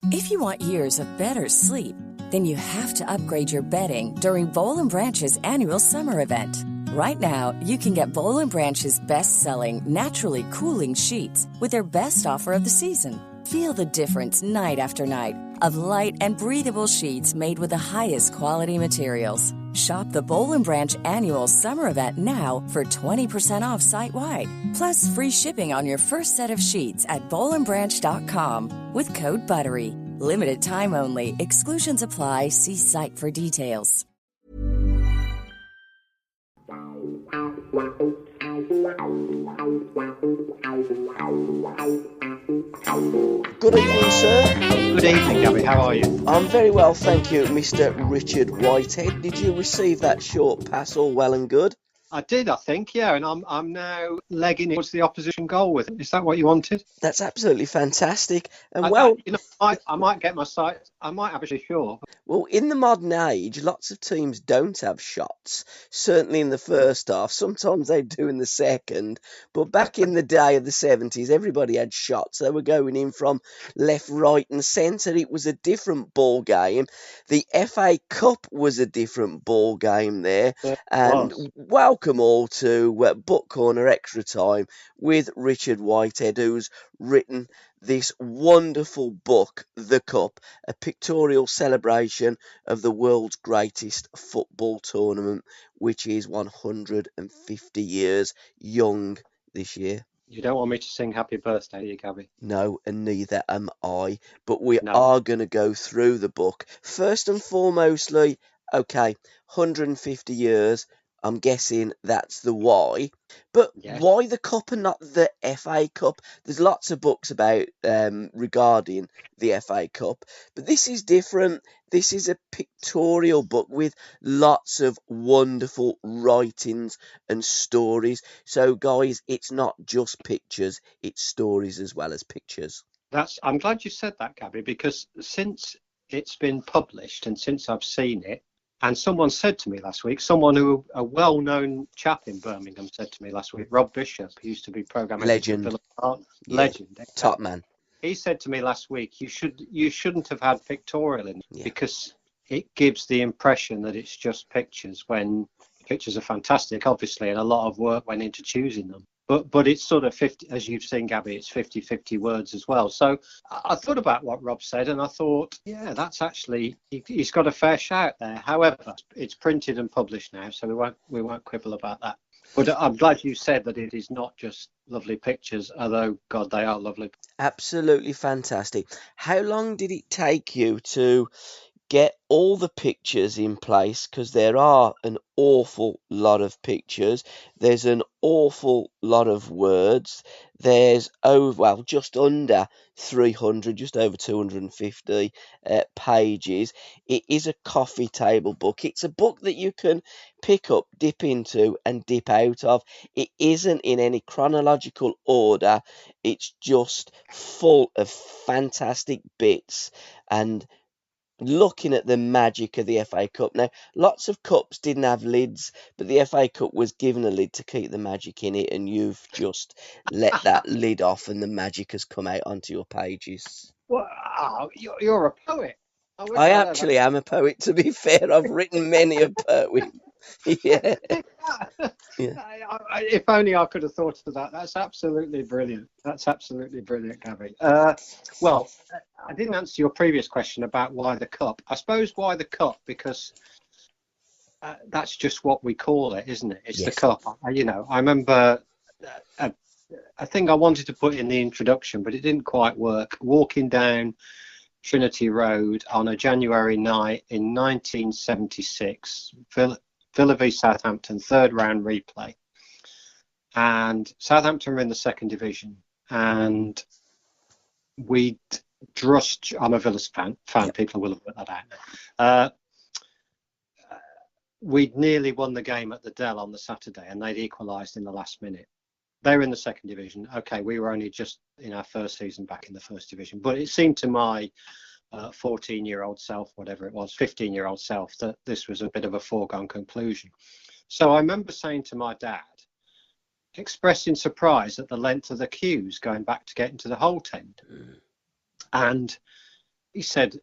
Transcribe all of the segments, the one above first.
If you want years of better sleep, then you have to upgrade your bedding during Boll & Branch's annual summer event. Right now, you can get Boll & Branch's best-selling, naturally cooling sheets with their best offer of the season. Feel the difference night after night of light and breathable sheets made with the highest quality materials. Shop the Boll & Branch annual summer event now for 20% off site-wide. Plus free shipping on your first set of sheets at bollandbranch.com with code BUTTERY. Limited time only. Exclusions apply. See site for details. Good evening, sir. Good evening, Gabbie. How are you? I'm very well, thank you, Mr. Richard Whitehead. Did you receive that short pass all well and good? I did, I think, yeah, and I'm now legging it towards the opposition goal with it. Is that what you wanted? That's absolutely fantastic. And I might get my sight. I might actually, sure. Well, in the modern age, lots of teams don't have shots. Certainly in the first half. Sometimes they do in the second. But back in the day of the 70s, everybody had shots. They were going in from left, right and centre. It was a different ball game. The FA Cup was a different ball game there. And welcome all to Book Corner Extra Time with Richard Whitehead, who's written this wonderful book, The Cup, a pictorial celebration of the world's greatest football tournament, which is 150 years young this year. You don't want me to sing happy birthday, do you, Gabbie? No, and neither am I. But we are going to go through the book. First and foremostly, okay, 150 years. I'm guessing that's the why. But why the Cup and not the FA Cup? There's lots of books about regarding the FA Cup. But this is different. This is a pictorial book with lots of wonderful writings and stories. So, guys, it's not just pictures. It's stories as well as pictures. I'm glad you said that, Gabbie, because since it's been published and since I've seen it, and someone said to me last week, a well-known chap in Birmingham said to me last week, Rob Bishop, who used to be programme legend, legend, top man. He said to me last week, you shouldn't have had pictorial in because it gives the impression that it's just pictures when pictures are fantastic, obviously, and a lot of work went into choosing them. But it's sort of 50, as you've seen, Gabbie, it's 50-50 words as well. So I thought about what Rob said and I thought, yeah, that's actually, he's got a fair shout there. However, it's printed and published now, so we won't quibble about that. But I'm glad you said that it is not just lovely pictures, although, God, they are lovely. Absolutely fantastic. How long did it take you to get all the pictures in place? Because there are an awful lot of pictures. There's an awful lot of words. There's just under 300, just over 250 pages. It is a coffee table book. It's a book that you can pick up, dip into and dip out of. It isn't in any chronological order. It's just full of fantastic bits and looking at the magic of the FA Cup. Now, lots of cups didn't have lids, but the FA Cup was given a lid to keep the magic in it, and you've just let that lid off and the magic has come out onto your pages. Wow, you're a poet. I actually am a poet, to be fair. I've written many a poem. Yeah. If only I could have thought of that. That's absolutely brilliant. Gabbie. Well, I didn't answer your previous question about why the cup. I suppose why the cup, because that's just what we call it, isn't it? It's the cup. I remember a thing I wanted to put in the introduction, but it didn't quite work. Walking down Trinity Road on a January night in 1976, Villa v Southampton, third round replay, and Southampton were in the second division, and we'd just, I'm a Villa fan, people will have put that out now. We'd nearly won the game at the Dell on the Saturday, and they'd equalised in the last minute. They were in the second division. Okay, we were only just in our first season back in the first division, but it seemed to my 14-year-old self, whatever it was, 15-year-old self, that this was a bit of a foregone conclusion. So I remember saying to my dad, expressing surprise at the length of the queues going back to get into the Holt end. And he said,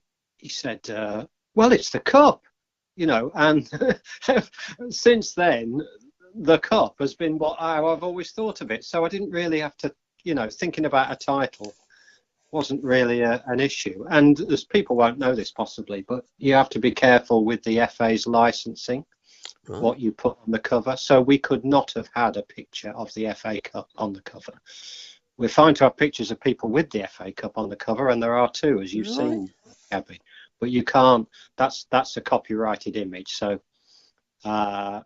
well, it's the cup, and since then, the cup has been how I've always thought of it. So I didn't really have to, thinking about a title wasn't really an issue. And as people won't know this possibly, but you have to be careful with the FA's licensing, Right. what you put on the cover. So we could not have had a picture of the FA Cup on the cover. We're fine to have pictures of people with the FA Cup on the cover, and there are two, as you've seen, Gabbie. But you can't. That's a copyrighted image. So, we had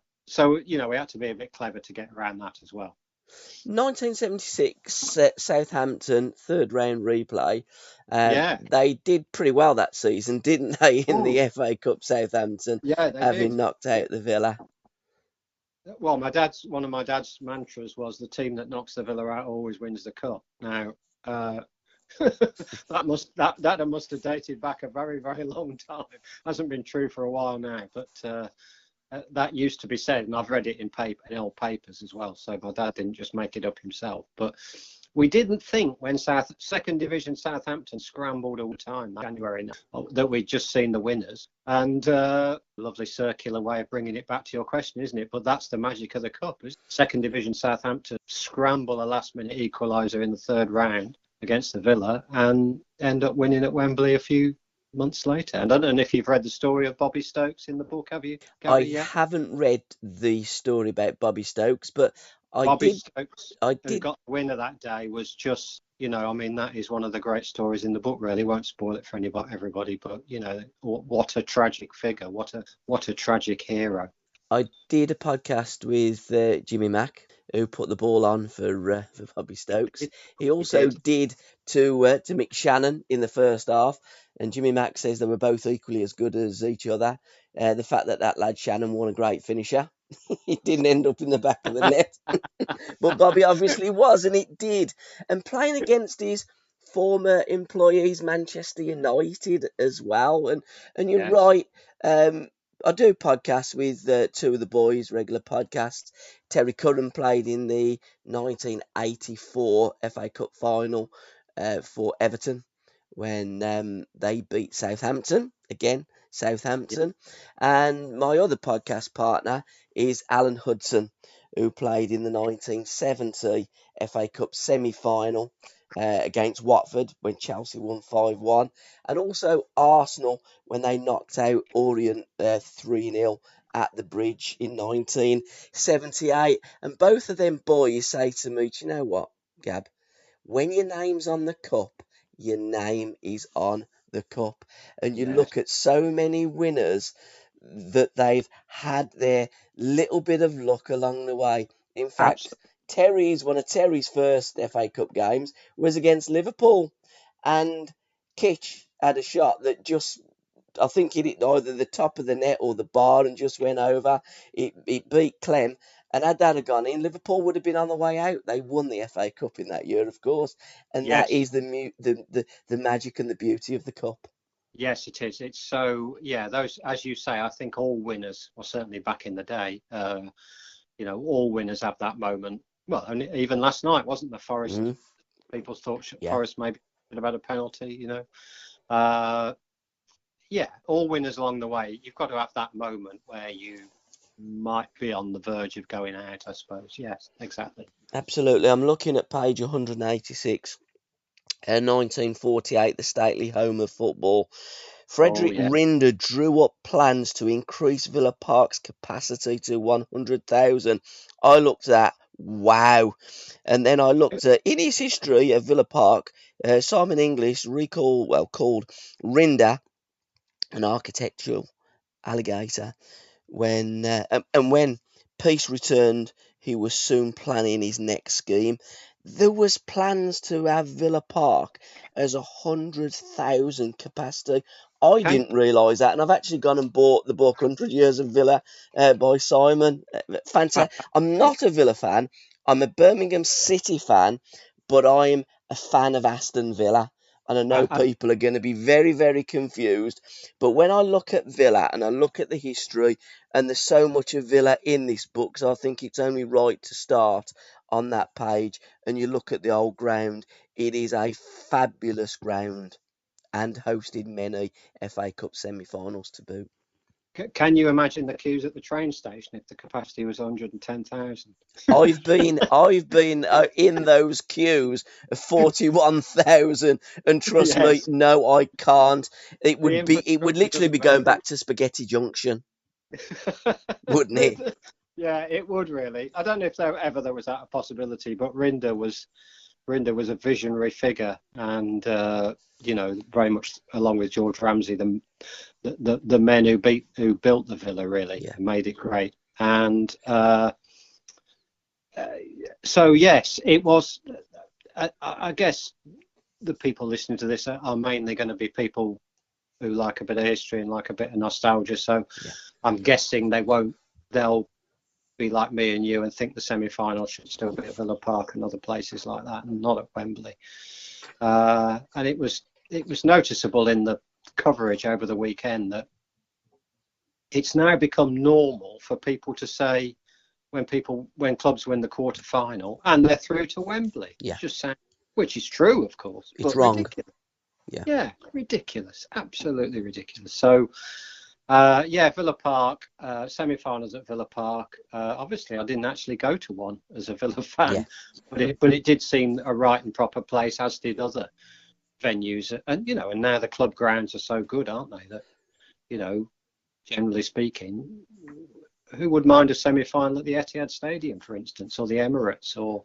to be a bit clever to get around that as well. 1976, Southampton, third round replay. Yeah. They did pretty well that season, didn't they, in the Oh, FA Cup, Southampton, yeah, they having did. knocked out the Villa. Well, one of my dad's mantras was the team that knocks the Villa out always wins the cup. Now, that must have dated back a very, very long time. Hasn't been true for a while now, but that used to be said, and I've read it in old papers as well. So my dad didn't just make it up himself. But we didn't think when second division Southampton scrambled all the time January that we'd just seen the winners. And lovely circular way of bringing it back to your question, isn't it? But that's the magic of the cup. Second division Southampton scramble a last minute equaliser in the third round against the Villa and end up winning at Wembley a few months later. And I don't know if you've read the story of Bobby Stokes in the book, have you, Gabbie? I haven't read the story about Bobby Stokes, but Bobby Stokes, who who got the winner that day, was just, that is one of the great stories in the book, really. Won't spoil it for everybody, but, what a tragic figure, what a tragic hero. I did a podcast with Jimmy Mack, who put the ball on for Bobby Stokes. He also did to Mick Shannon in the first half, and Jimmy Mack says they were both equally as good as each other. The fact that lad Shannon won a great finisher. He didn't end up in the back of the net. But Bobby obviously was, and it did. And playing against his former employees, Manchester United, as well. And you're right. I do podcasts with two of the boys, regular podcasts. Terry Curran played in the 1984 FA Cup final for Everton when they beat Southampton. Again, Southampton. And my other podcast partner is Alan Hudson, who played in the 1970 FA Cup semi-final against Watford when Chelsea won 5-1, and also Arsenal when they knocked out Orient 3-0 at the Bridge in 1978. And both of them boys say to me, do you know what, Gab? When your name's on the cup, your name is on the cup. And you look at so many winners that they've had their little bit of luck along the way. In fact, one of Terry's first FA Cup games was against Liverpool, and Kitch had a shot that just, I think, hit it either the top of the net or the bar and just went over. It beat Clem, and had that gone in, Liverpool would have been on the way out. They won the FA Cup in that year, of course, and that is the magic and the beauty of the cup. Yes, it is. It's so, those, as you say, I think all winners, or certainly back in the day, all winners have that moment. Well, and even last night, wasn't the Forest? People thought Forest maybe should have had a penalty, all winners along the way. You've got to have that moment where you might be on the verge of going out, I suppose. Yes, exactly. Absolutely. I'm looking at page 186. 1948, the stately home of football. Frederick Rinder drew up plans to increase Villa Park's capacity to 100,000. I looked at, wow. And then I looked at, in his history of Villa Park, Simon English called Rinder an architectural alligator. When peace returned, he was soon planning his next scheme. There was plans to have Villa Park as 100,000 capacity. I didn't realise that, and I've actually gone and bought the book 100 Years of Villa by Simon. Fantastic. I'm not a Villa fan. I'm a Birmingham City fan, but I'm a fan of Aston Villa. And I know people are going to be very, very confused. But when I look at Villa and I look at the history, and there's so much of Villa in this book, so I think it's only right to start on that page. And you look at the old ground, it is a fabulous ground. and hosted many FA Cup semi-finals to boot. Can you imagine the queues at the train station if the capacity was 110,000? I've been in those queues of 41,000, and trust me, Yes. no, I can't. It The would infrastructure literally be doesn't going make back to Spaghetti Junction, wouldn't it? it. Yeah, it would really. I don't know if there was that a possibility, but Rinder was a visionary figure, and very much along with George Ramsay, the men who built the Villa really made it great. And so yes, it was. I guess the people listening to this are mainly going to be people who like a bit of history and like a bit of nostalgia. So I'm guessing they'll be like me and you and think the semi-final should still be at Villa Park and other places like that, and not at Wembley. And it was noticeable in the coverage over the weekend that it's now become normal for people to say when clubs win the quarter final and they're through to Wembley. Yeah. Just saying, which is true, of course, It's but wrong. ridiculous. Yeah, ridiculous, absolutely ridiculous. So Villa Park, semi-finals at Villa Park. Obviously, I didn't actually go to one as a Villa fan, but it did seem a right and proper place, as did other venues. And and now the club grounds are so good, aren't they? That generally speaking, who would mind a semi-final at the Etihad Stadium, for instance, or the Emirates, or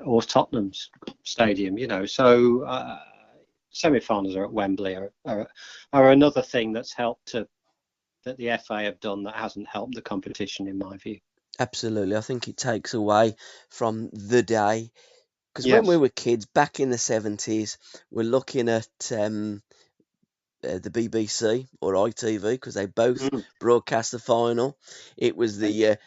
or Tottenham's Stadium? So. Semi-finals are at Wembley are another thing that's helped that the FA have done that hasn't helped the competition, in my view. Absolutely. I think it takes away from the day, because when we Yes. were kids back in the 70s, we're looking at the BBC or ITV, because they both broadcast the final. It was the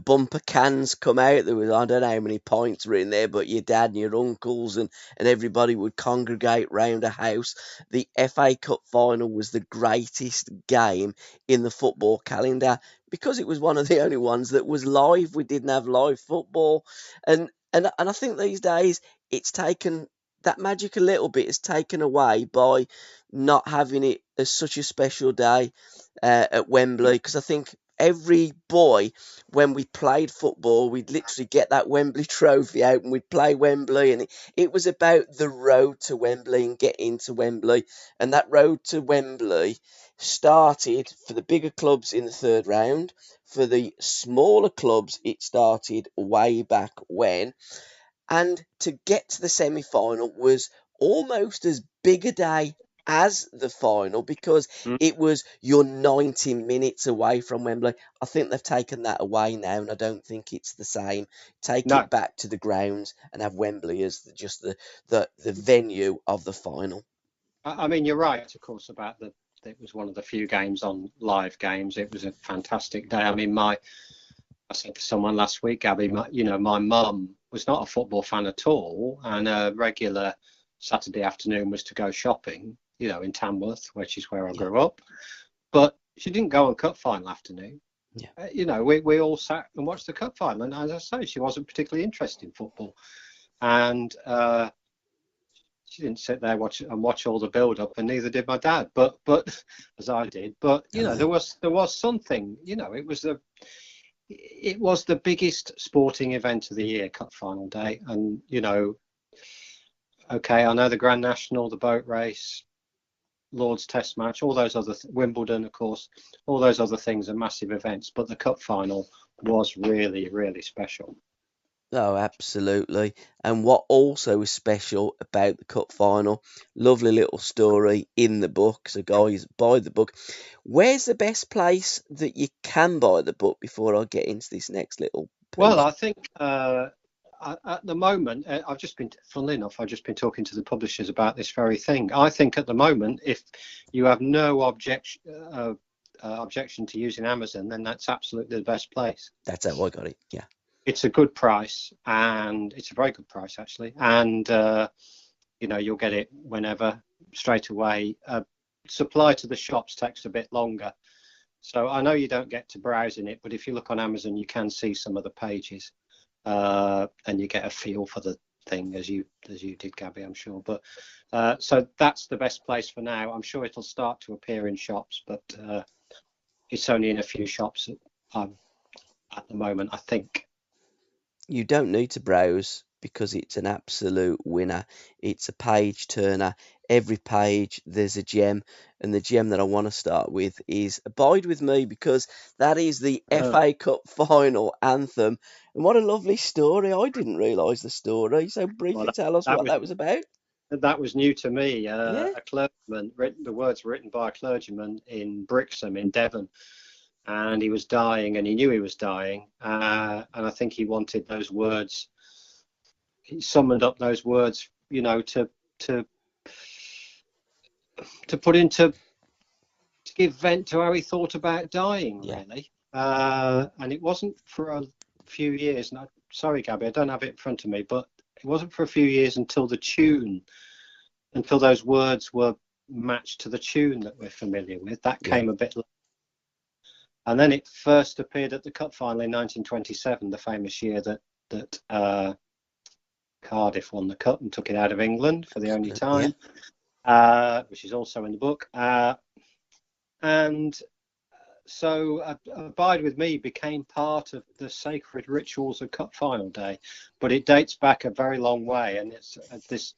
bumper cans come out. There was, I don't know how many pints were in there, but your dad and your uncles and everybody would congregate round a house. The FA Cup final was the greatest game in the football calendar, because it was one of the only ones that was live. We didn't have live football, and I think these days it's taken that magic a little bit is taken away by not having it as such a special day at Wembley, because I think every boy, when we played football, we'd literally get that Wembley trophy out and we'd play Wembley, and it was about the road to Wembley and getting to Wembley. And that road to Wembley started for the bigger clubs in the third round. For the smaller clubs, it started way back when. And to get to the semi-final was almost as big a day as the final, because it was you're 90 minutes away from Wembley. I think they've taken that away now, and I don't think it's the same. Take it back to the grounds and have Wembley as just the venue of the final. I mean, you're right, of course, about it was one of the few games on live games. It was a fantastic day. I mean, I said to someone last week, Gabbie, my mum was not a football fan at all, and a regular Saturday afternoon was to go shopping, in Tamworth, which is where I grew up. But she didn't go on cup final afternoon. We all sat and watched the cup final, and as I say, she wasn't particularly interested in football, and she didn't sit there watch all the build up, and neither did my dad. But as I did. But there was something. It was the biggest sporting event of the year, cup final day, and okay, I know the Grand National, the boat race, Lord's Test match, all those other Wimbledon, of course, all those other things are massive events, but the cup final was really, really special. Oh, absolutely. And what also is special about the cup final, lovely little story in the book, so guys, buy the book. Where's the best place that you can buy the book before I get into this next little piece? Well, I think at the moment, I've just been talking to the publishers about this very thing. I think at the moment, if you have no objection to using Amazon, then that's absolutely the best place. That's how I got it, yeah. It's a good price, and it's a very good price, actually. And, you'll get it whenever, straight away. Supply to the shops takes a bit longer. So I know you don't get to browse in it, but if you look on Amazon, you can see some of the pages, and you get a feel for the thing as you did, Gabbie, I'm sure. But so that's the best place for now. I'm sure it'll start to appear in shops, but it's only in a few shops at the moment, I think. You don't need to browse because it's an absolute winner. It's a page turner. Every page there's a gem, and the gem that I want to start with is Abide With Me, because that is the FA Cup final anthem. And what a lovely story. I didn't realise the story. So briefly Well, tell us what that was about. that was new to me. Yeah. A clergyman, the words were written by a clergyman in Brixham in Devon, and he was dying, and he knew he was dying, and I think he wanted those words. He summoned up those words, you know, to put into, to give vent to how he thought about dying, Yeah. really. And it wasn't for a few years. And sorry, Gabbie, I don't have it in front of me, but it wasn't for a few years until those words were matched to the tune that we're familiar with. That came a bit later. And then it first appeared at the Cup final in 1927, the famous year that Cardiff won the Cup and took it out of England for the only time, which is also in the book. And so Abide With Me became part of the sacred rituals of Cup final day, but it dates back a very long way, and it's this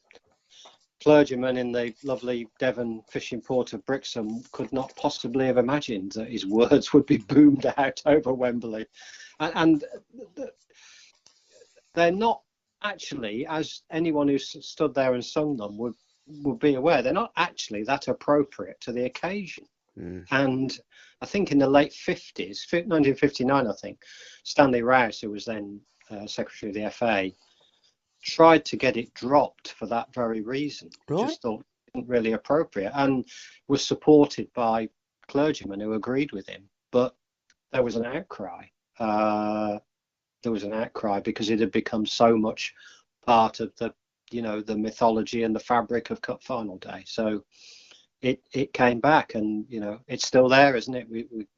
clergyman in the lovely Devon fishing port of Brixham could not possibly have imagined that his words would be boomed out over Wembley. And they're not actually, as anyone who stood there and sung them would be aware, they're not actually that appropriate to the occasion. And I think in the late 50s, 1959, I think, Stanley Rouse, who was then Secretary of the FA, tried to get it dropped for that very reason. Right. Just thought it wasn't really appropriate, and was supported by clergymen who agreed with him. But there was an outcry. Because it had become so much part of the mythology and the fabric of Cup final day. So it came back, and it's still there, isn't it?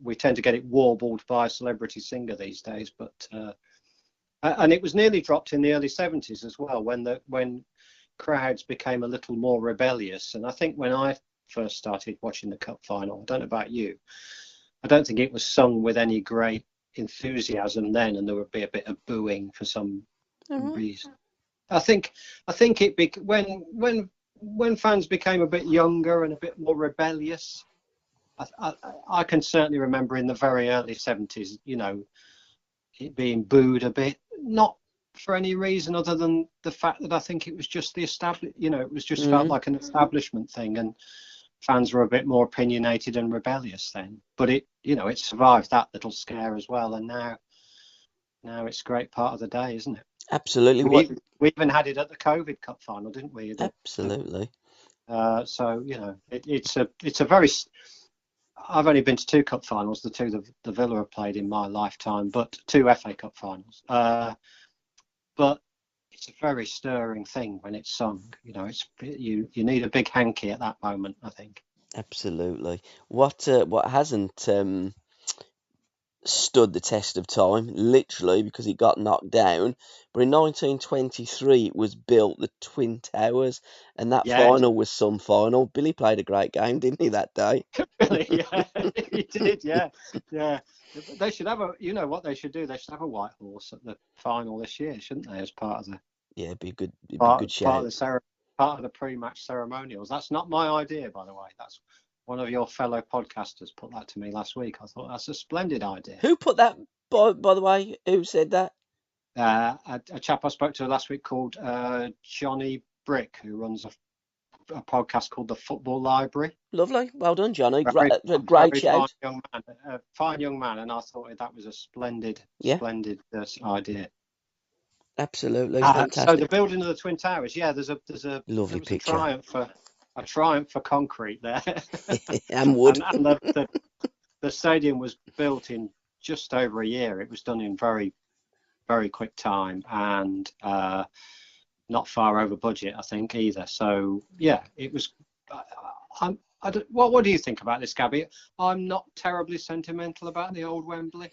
We tend to get it warbled by a celebrity singer these days, but and it was nearly dropped in the early 70s as well, when crowds became a little more rebellious. And I think when I first started watching the Cup final, I don't know about you, I don't think it was sung with any great enthusiasm then, and there would be a bit of booing for some reason. I think when fans became a bit younger and a bit more rebellious, I can certainly remember in the very early 70s, it being booed a bit, not for any reason other than the fact that I think it was just the it was just felt like an establishment thing, and fans were a bit more opinionated and rebellious then. But it survived that little scare as well, and now it's a great part of the day, isn't it? Absolutely. We even had it at the COVID Cup final, didn't we? Absolutely. So it's a very. I've only been to two Cup finals, the two the Villa have played in my lifetime, but two FA Cup finals. But it's a very stirring thing when it's sung. You need a big hanky at that moment, I think. Absolutely. What hasn't stood the test of time, literally, because it got knocked down, but in 1923 it was built, the Twin Towers, and that final was some final. Billy played a great game, didn't he, that day? Really, yeah, he did, yeah. They should have what they should do? They should have a white horse at the final this year, shouldn't they, as part of the... Yeah, it'd be a good shout. Part of the pre-match ceremonials. That's not my idea, by the way. That's one of your fellow podcasters put that to me last week. I thought that's a splendid idea. Who put that, by the way? Who said that? A chap I spoke to last week called Johnny Brick, who runs a podcast called The Football Library. Lovely. Well done, Johnny. Great shout. Fine young man, and I thought that was a splendid idea. Absolutely. Fantastic. So the building of the Twin Towers, there's a lovely picture. A triumph for concrete there. And wood. and the stadium was built in just over a year. It was done in very, very quick time, and not far over budget, I think, either. So it was. What do you think about this, Gabbie? I'm not terribly sentimental about the old Wembley.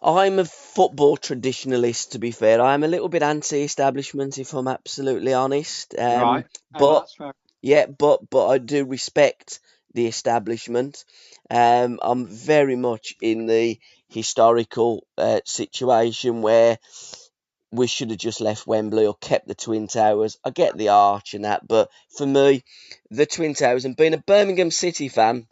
I'm a football traditionalist, to be fair. I'm a little bit anti-establishment, if I'm absolutely honest. Right. Oh, But that's fair. yeah, but I do respect the establishment. I'm very much in the historical situation where we should have just left Wembley or kept the Twin Towers. I get the arch and that, but for me, the Twin Towers, and being a Birmingham City fan,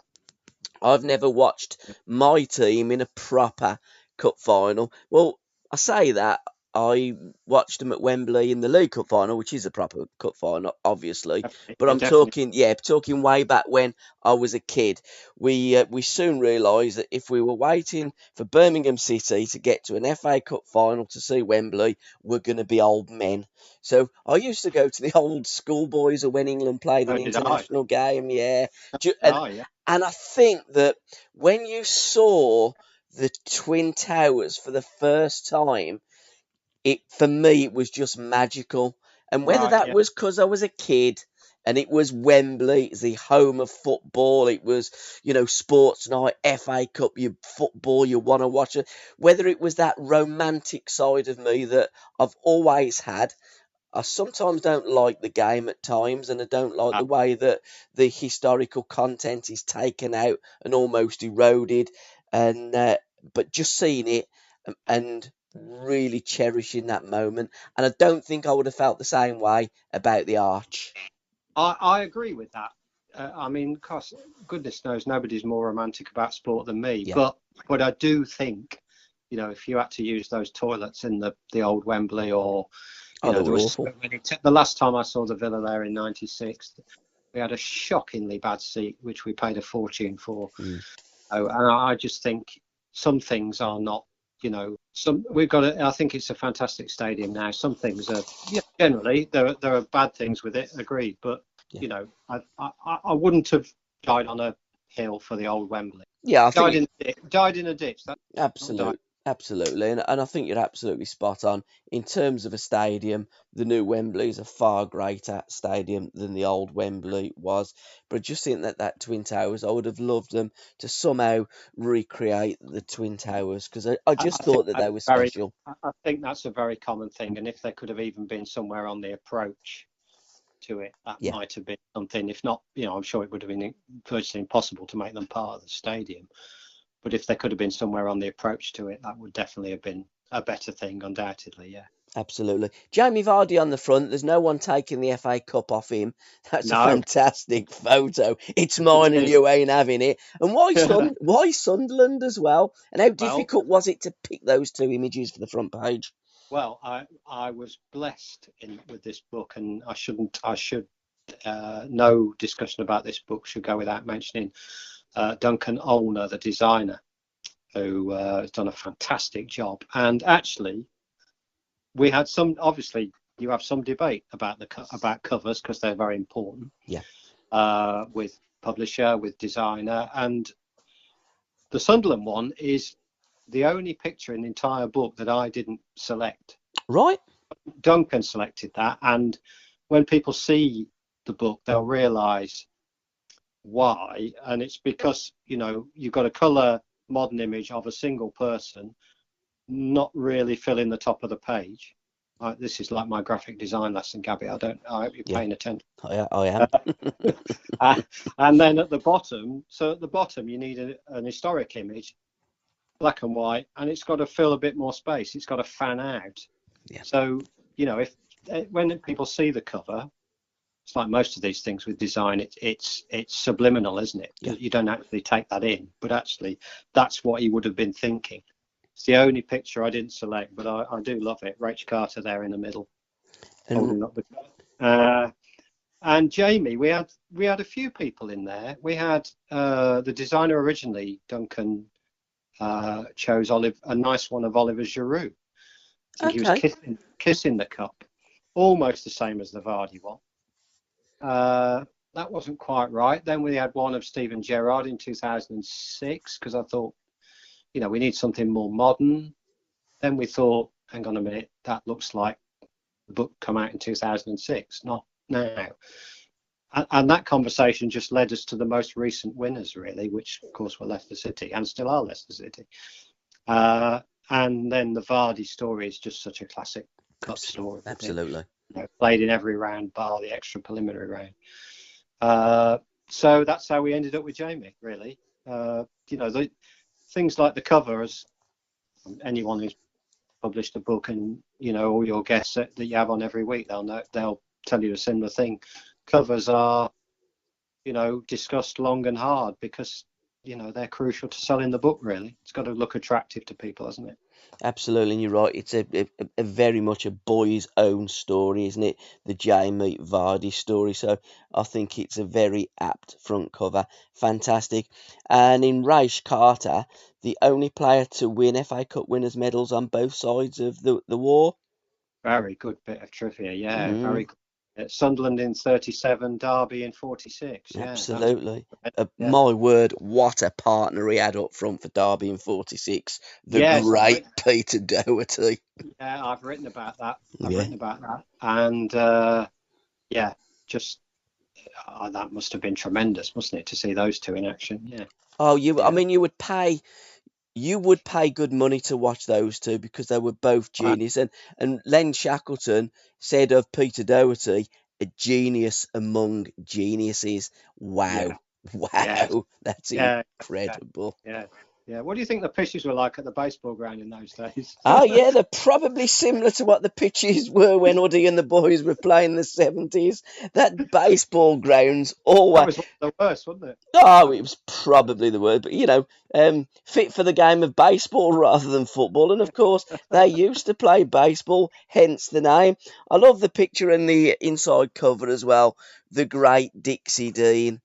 I've never watched my team in a proper cup final. Well, I say that I watched them at Wembley in the League Cup final, which is a proper cup final, obviously. Definitely. But Yeah, I'm definitely. talking, talking way back when I was a kid. We soon realised that if we were waiting for Birmingham City to get to an FA Cup final to see Wembley, we're going to be old men. So I used to go to the old schoolboys or when England played an So did I. international game, yeah. And Oh, yeah. and I think that when you saw the Twin Towers for the first time, it for me it was just magical. And whether Right. that Yeah. was because I was a kid and it was Wembley, it's the home of football, it was, sports night, FA Cup, you football, you want to watch it. Whether it was that romantic side of me that I've always had, I sometimes don't like the game at times, and I don't like Uh, the way that the historical content is taken out and almost eroded. And but just seeing it and really cherishing that moment, and I don't think I would have felt the same way about the arch. I agree with that. I mean, cause goodness knows nobody's more romantic about sport than me. Yeah. But I do think, if you had to use those toilets in the old Wembley, or Oh, they there were was awful. the last time I saw the Villa there in '96, we had a shockingly bad seat, which we paid a fortune for. Mm. Oh, and I just think some things are not. Some we've got. I think it's a fantastic stadium now. Some things are, generally there are bad things with it. Agreed, but Yeah. I wouldn't have died on a hill for the old Wembley. Yeah, I think Died in a ditch. That's not died. Absolutely, and I think you're absolutely spot on. In terms of a stadium, the new Wembley is a far greater stadium than the old Wembley was. But I just think that Twin Towers, I would have loved them to somehow recreate the Twin Towers because I I just think thought that they that's were very. special. I think that's a very common thing, and if they could have even been somewhere on the approach to it, that Yeah, might have been something. If not, I'm sure it would have been virtually impossible to make them part of the stadium. But if they could have been somewhere on the approach to it, that would definitely have been a better thing, undoubtedly. Yeah. absolutely. Jamie Vardy on the front. There's no one taking the FA Cup off him. That's a No, fantastic photo. It's it mine and is. you ain't having it. And why Sunderland as well? And how Well, difficult was it to pick those two images for the front page? well, I was blessed with this book, and I should no discussion about this book should go without mentioning Duncan Olner, the designer, who has done a fantastic job. And actually, we had obviously you have some debate about about covers because they're very important. Yeah. With publisher, with designer, and the Sunderland one is the only picture in the entire book that I didn't select. Right. Duncan selected that, and when people see the book, they'll realise why, and it's because you've got a colour modern image of a single person not really filling the top of the page. This is like my graphic design lesson, Gabbie. I hope you're Yeah, paying attention. I am. And then at the bottom, you need an historic image, black and white, and it's got to fill a bit more space. It's got to fan out. Yeah. So, if when people see the cover, it's like most of these things with design, it's subliminal, isn't it? Yeah. You don't actually take that in, but actually that's what he would have been thinking. It's the only picture I didn't select, but I do love it. Rach Carter there in the middle, holding up the and Jamie, we had a few people in there. We had the designer originally, Duncan, chose a nice one of Oliver Giroud. I think he was kissing the cup, almost the same as the Vardy one. That wasn't quite right. Then we had one of Steven Gerrard in 2006 because I thought, we need something more modern. Then we thought, hang on a minute, that looks like the book come out in 2006, not now. And that conversation just led us to the most recent winners, really, which of course were Leicester City and still are Leicester City. And then the Vardy story is just such a classic cup story. Absolutely. Played in every round bar the extra preliminary round. So that's how we ended up with Jamie, really. The things like the cover, as anyone who's published a book, and all your guests that you have on every week, they'll tell you a similar thing. Covers are discussed long and hard because they're crucial to selling the book. Really, it's got to look attractive to people, hasn't it? Absolutely, and you're right. It's a very much a boy's own story, isn't it? The Jamie Vardy story. So I think it's a very apt front cover. Fantastic. And in Raish Carter, the only player to win FA Cup winners' medals on both sides of the war. Very good bit of trivia. Yeah, very good. Sunderland in 37, Derby in 46. Yeah, absolutely. My word, what a partner he had up front for Derby in 46. The great Peter Doherty. Yeah, I've written about that. And that must have been tremendous, mustn't it, to see those two in action? Yeah. Oh, I mean, you would pay good money to watch those two because they were both genius. And Len Shackleton said of Peter Doherty, a genius among geniuses. Wow. That's incredible. Yeah. What do you think the pitches were like at the baseball ground in those days? Oh, yeah, they're probably similar to what the pitches were when Uddy and the boys were playing in the 70s. That baseball ground's always... That was one of the worst, wasn't it? Oh, it was probably the word, but, fit for the game of baseball rather than football. And, of course, they used to play baseball, hence the name. I love the picture and the inside cover as well. The great Dixie Dean.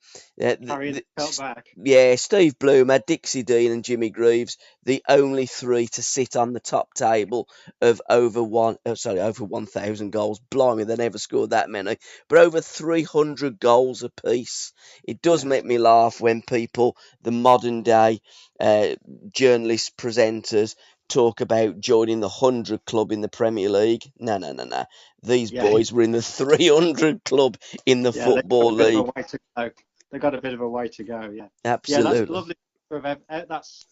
Steve Bloomer, Dixie Dean and Jimmy Greaves, the only three to sit on the top table of over 1,000 goals. Blimey, they never scored that many. But over 300 goals apiece. It does make me laugh when people, the modern day journalists, presenters, talk about joining the 100 club in the Premier League. No. These boys were in the 300 club in the Football League. They've got a bit of a way to go, yeah. Absolutely. Yeah, that's lovely. That's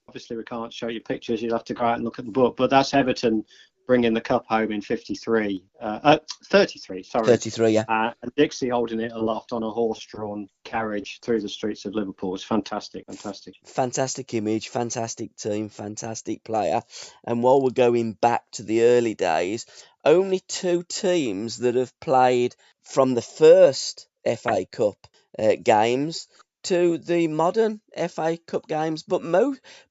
obviously we can't show you pictures. You'll have to go out and look at the book. But that's Everton bringing the cup home in 33, sorry. 33, yeah. And Dixie holding it aloft on a horse-drawn carriage through the streets of Liverpool. It's fantastic. Fantastic image, fantastic team, fantastic player. And while we're going back to the early days, only two teams that have played from the first FA Cup games to the modern FA Cup games, but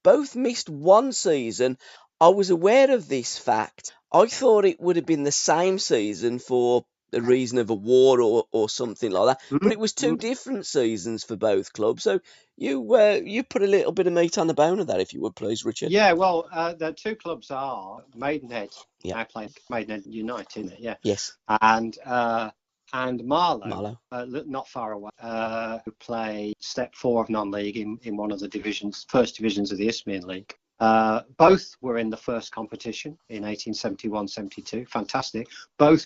both missed one season. I was aware of this fact. I thought it would have been the same season for the reason of a war or something like that, but it was two different seasons for both clubs. So you put a little bit of meat on the bone of that, if you would, please, Richard. Yeah, well, the two clubs are Maidenhead. Yeah, I played Maidenhead United, isn't it? Yeah. Yes. And Marlow. Not far away, who play step 4 of non-league in one of the first divisions of the Isthmian League. Both were in the first competition in 1871-72. Fantastic. They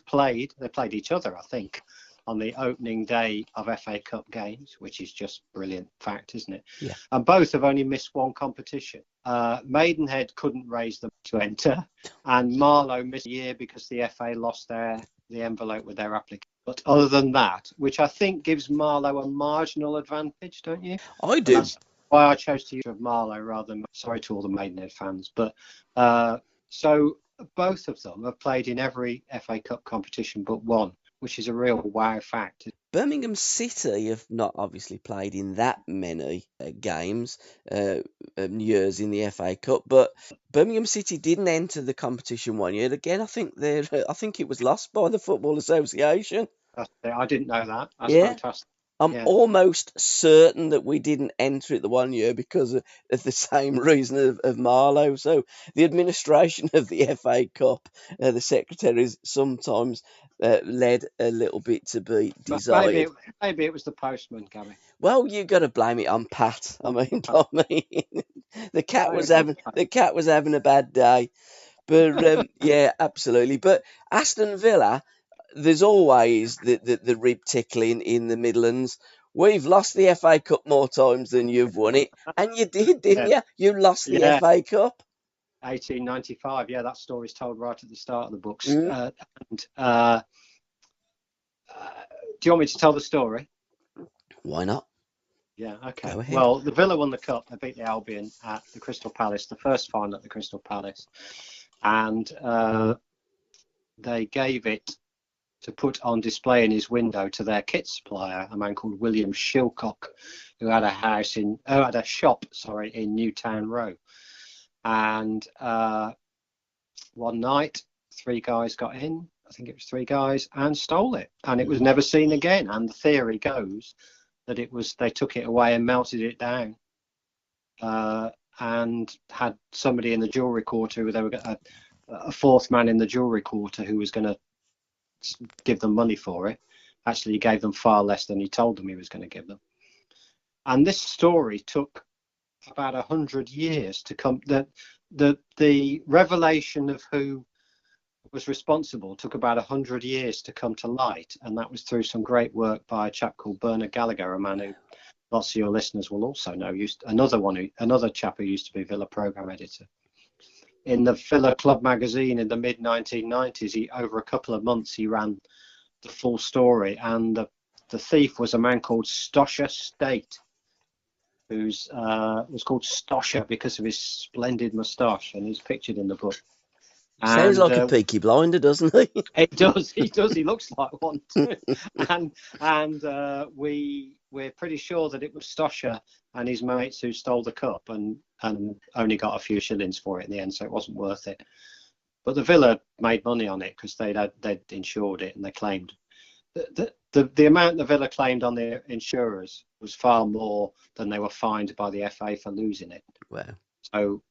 played each other, I think, on the opening day of FA Cup games, which is just brilliant fact, isn't it? Yeah. And both have only missed one competition. Maidenhead couldn't raise them to enter, and Marlow missed a year because the FA lost the envelope with their application. But other than that, which I think gives Marlow a marginal advantage, don't you? I do. That's why I chose to use Marlow rather than, sorry to all the Maidenhead fans. But so both of them have played in every FA Cup competition but one, which is a real wow fact. Birmingham City have not obviously played in that many games, years in the FA Cup, but Birmingham City didn't enter the competition one year. Again, I think it was lost by the Football Association. I didn't know that. That's fantastic. I'm almost certain that we didn't enter it the one year because of the same reason of Marlow. So the administration of the FA Cup, the secretaries sometimes led a little bit to be desired. Maybe it was the postman, Gabbie. Well, you got to blame it on Pat. I mean, the cat was having a bad day. But yeah, absolutely. But Aston Villa, there's always the rib tickling in the Midlands. We've lost the FA Cup more times than you've won it. And you did, didn't you? You lost the FA Cup. 1895. Yeah, that story's told right at the start of the books. Mm. Do you want me to tell the story? Why not? Yeah, okay. Go ahead. Well, the Villa won the cup. They beat the Albion at the Crystal Palace, the first final at the Crystal Palace, and they gave it to put on display in his window to their kit supplier, a man called William Shilcock, who had a shop in Newtown Row. And one night, 3 guys got in. I think it was 3 guys, and stole it, and it was never seen again. And the theory goes that they took it away and melted it down, and had somebody in the jewellery quarter. They were a 4th man in the jewellery quarter who was going to give them money for it. Actually, he gave them far less than he told them he was going to give them. And this story took about 100 years to come. The revelation of who was responsible took about 100 years to come to light, and that was through some great work by a chap called Bernard Gallagher, a man who lots of your listeners will also know. Another chap who used to be Villa programme editor. In the Villa Club magazine in the mid-1990s, over a couple of months, he ran the full story, and the thief was a man called Stosha State, who was called Stosha because of his splendid moustache, and he's pictured in the book. Sounds like a Peaky Blinder, doesn't he? It does. He does. He looks like one too. and we're pretty sure that it was Stosha and his mates who stole the cup and only got a few shillings for it in the end, so it wasn't worth it. But the Villa made money on it because they'd insured it, and they claimed the amount the Villa claimed on the insurers was far more than they were fined by the FA for losing it. Wow.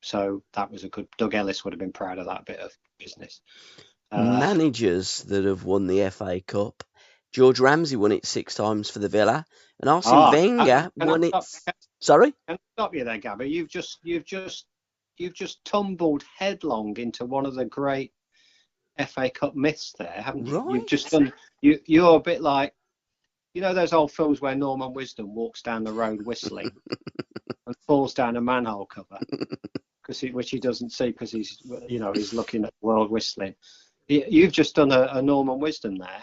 So that was a good. Doug Ellis would have been proud of that bit of business. Managers that have won the FA Cup. George Ramsey won it 6 times for the Villa, and Arsene Wenger won it. Sorry? Can I stop you there, Gabbie? You've just tumbled headlong into one of the great FA Cup myths there, haven't you? Right. You've just done. You're a bit like, those old films where Norman Wisdom walks down the road whistling and falls down a manhole cover, which he doesn't see because he's looking at the world whistling. You've just done a Norman Wisdom there.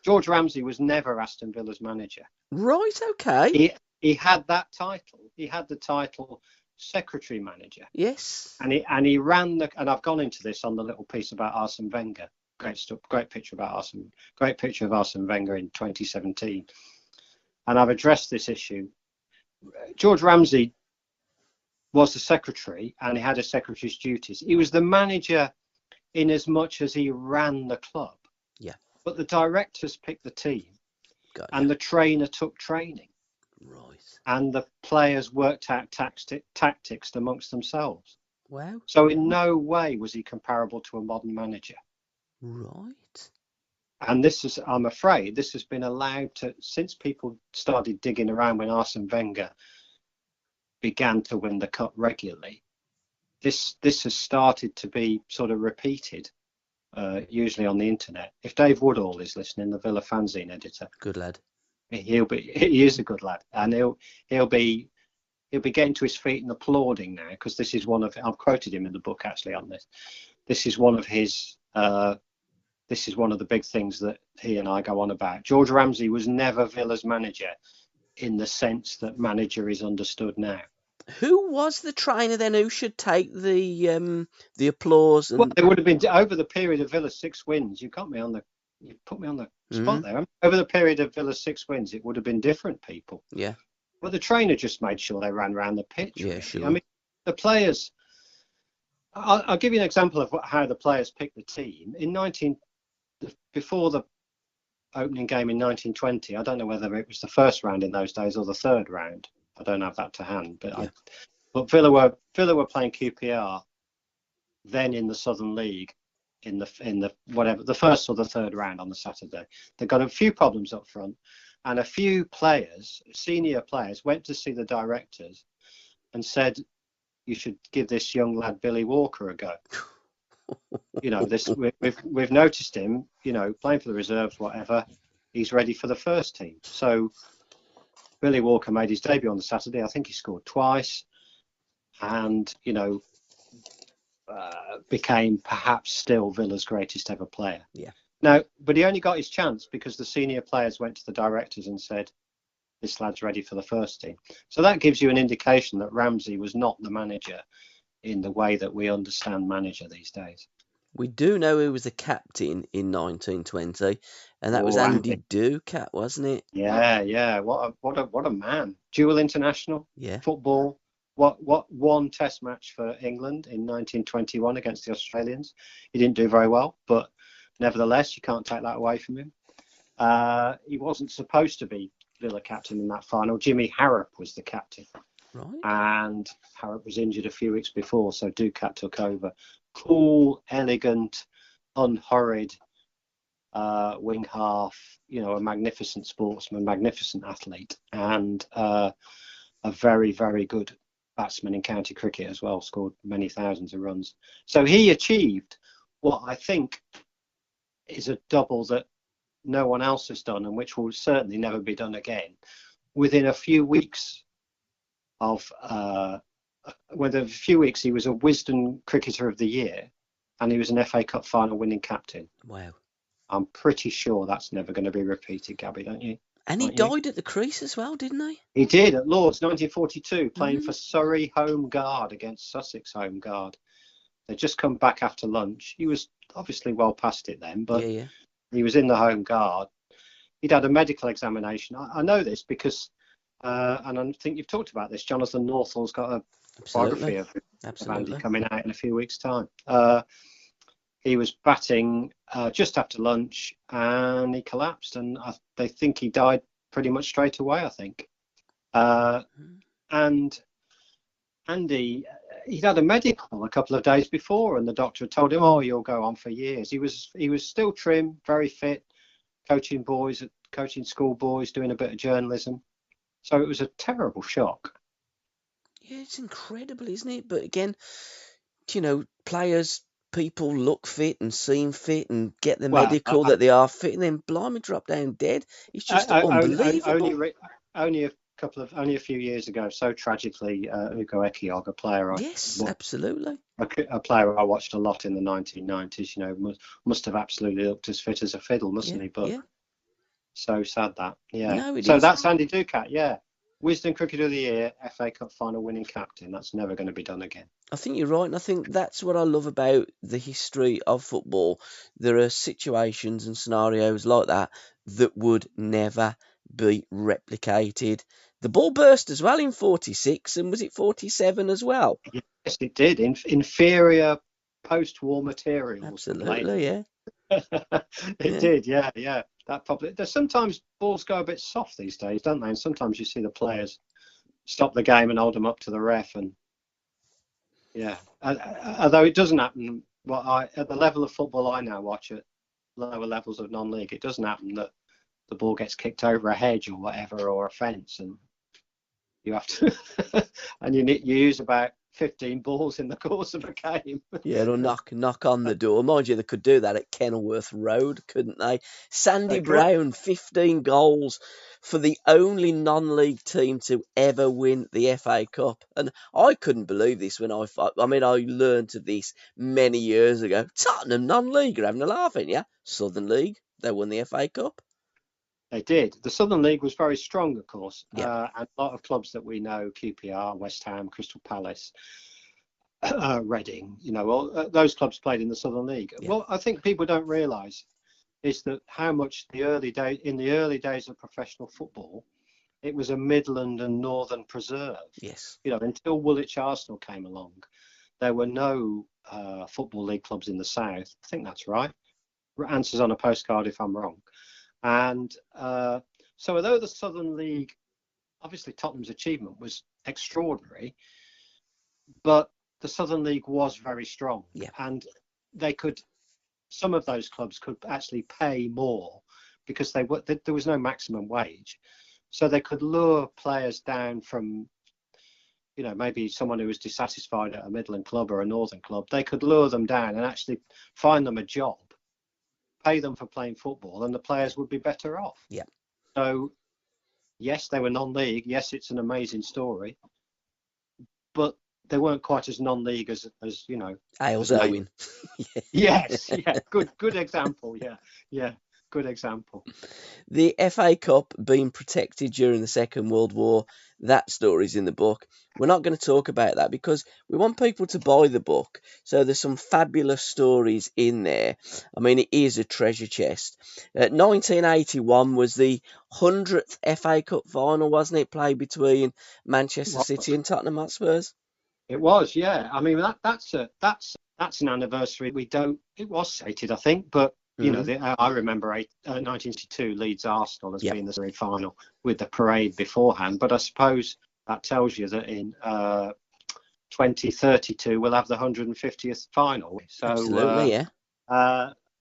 George Ramsey was never Aston Villa's manager. Right. Okay. He had that title. He had the title secretary manager. Yes. And he ran and I've gone into this on the little piece about Arsene Wenger. Great stuff. Great picture of Arsene Wenger in 2017. And I've addressed this issue. George Ramsey was the secretary, and he had a secretary's duties. He was the manager in as much as he ran the club. Yeah. But the directors picked the team, and the trainer took training. Right. And the players worked out tactics amongst themselves. Wow. So in no way was he comparable to a modern manager. Right. And I'm afraid, this has been allowed to, since people started digging around when Arsene Wenger began to win the cup regularly, this has started to be sort of repeated, usually on the internet. If Dave Woodall is listening, the Villa fanzine editor, good lad, he is a good lad, and he'll be getting to his feet and applauding now, because this is I've quoted him in the book actually on this. This is one of his. This is one of the big things that he and I go on about. George Ramsey was never Villa's manager in the sense that manager is understood now. Who was the trainer then who should take the applause? Well, it would have been over the period of Villa's 6 wins. You put me on the spot there. Over the period of Villa's 6 wins, it would have been different people. Yeah. But the trainer just made sure they ran around the pitch. Yeah, really. sure. I mean, the players. I'll give you an example of how the players picked the team. Before the opening game in 1920, I don't know whether it was the first round in those days or the third round. I don't have that to hand, but Villa were playing QPR then in the Southern League in the first or the third round on the Saturday. They got a few problems up front, and a few players, senior players, went to see the directors and said, "You should give this young lad Billy Walker a go." We've noticed him, playing for the reserves, whatever. He's ready for the first team. So Billy Walker made his debut on the Saturday. I think he scored twice. And, became perhaps still Villa's greatest ever player. Yeah. Now, but he only got his chance because the senior players went to the directors and said, this lad's ready for the first team. So that gives you an indication that Ramsey was not the manager in the way that we understand manager these days. We do know he was a captain in 1920, and that was Andy Ducat, wasn't it? Yeah. What a man. Dual international, Yeah. football. What one test match for England in 1921 against the Australians. He didn't do very well, but nevertheless, you can't take that away from him. He wasn't supposed to be Villa captain in that final. Jimmy Harrop was the captain. Right. And Harrop was injured a few weeks before, so Ducat took over. Cool, elegant, unhurried wing half, a magnificent sportsman, magnificent athlete, and a very, very good batsman in county cricket as well, scored many thousands of runs. So he achieved what I think is a double that no one else has done, and which will certainly never be done again, within a few weeks of within a few weeks he was a Wisden Cricketer of the Year, and he was an FA Cup final winning captain. Wow. I'm pretty sure that's never going to be repeated, Gabbie, don't you? And he died at the crease as well, didn't he? He did, at Lord's 1942, playing for Surrey Home Guard against Sussex Home Guard. They'd just come back after lunch. He was obviously well past it then, but he was in the Home Guard. He'd had a medical examination. I know this because, and I think you've talked about this, Jonathan Northall's got a biography of Andy coming out in a few weeks' time. He was batting just after lunch and he collapsed, and they think he died pretty much straight away, I think. And Andy, he'd had a medical a couple of days before, and the doctor had told him, "Oh, you'll go on for years." He was still trim, very fit, coaching school boys, doing a bit of journalism. So it was a terrible shock. Yeah, it's incredible, isn't it? But again, players, people look fit and seem fit and get the medical that they are fit, and then blimey, drop down dead. It's just unbelievable. Only a few years ago, so tragically, Ugo Ekiog, a player. Absolutely. A player I watched a lot in the 1990s. Must have absolutely looked as fit as a fiddle, mustn't he? But so sad that. Yeah. No, so that's Andy Ducat. Yeah. Wisden Cricketer of the Year, FA Cup final winning captain. That's never going to be done again. I think you're right, and I think that's what I love about the history of football. There are situations and scenarios like that would never be replicated. The ball burst as well in 46, and was it 47 as well? Yes, it did. Inferior post-war materials. Absolutely, yeah. It did, yeah. That probably. There's sometimes balls go a bit soft these days, don't they? And sometimes you see the players stop the game and hold them up to the ref, and although it doesn't happen. At the level of football I now watch at lower levels of non-league, it doesn't happen that the ball gets kicked over a hedge or whatever, or a fence, and you have to, and you use about 15 balls in the course of a game. Yeah, they'll knock on the door. Mind you, they could do that at Kenilworth Road, couldn't they? Sandy Browne, 15 goals for the only non-league team to ever win the FA Cup. And I couldn't believe this when I learned of this many years ago. Tottenham non-league, you're having a laugh, ain't you? Southern League, they won the FA Cup. They did. The Southern League was very strong, of course, and a lot of clubs that we know, QPR, West Ham, Crystal Palace, Reading, those clubs played in the Southern League. Yeah. What I think people don't realise is that how much in the early days of professional football, it was a Midland and Northern preserve. Yes. Until Woolwich Arsenal came along, there were no Football League clubs in the South. I think that's right. Answers on a postcard if I'm wrong. And so although the Southern League, obviously Tottenham's achievement was extraordinary, but the Southern League was very strong. Yeah. And some of those clubs could actually pay more because there was no maximum wage. So they could lure players down from, maybe someone who was dissatisfied at a Midland club or a Northern club. They could lure them down and actually find them a job, pay them for playing football, and the players would be better off. Yeah. So, yes, they were non-league. Yes, it's an amazing story. But they weren't quite as non-league as Ailes as Owen. Yes, yeah, good example. Yeah, good example. The FA Cup being protected during the Second World War, that story's in the book. We're not going to talk about that because we want people to buy the book. So there's some fabulous stories in there. I mean, it is a treasure chest. 1981 was the 100th FA Cup final, wasn't it? Played between Manchester City and Tottenham Hotspurs. It was, yeah. I mean, that's an anniversary. It was stated, I think, but I remember 1962 Leeds Arsenal as being the semi-final with the parade beforehand. But I suppose that tells you that in 2032 we'll have the 150th final. So absolutely, yeah.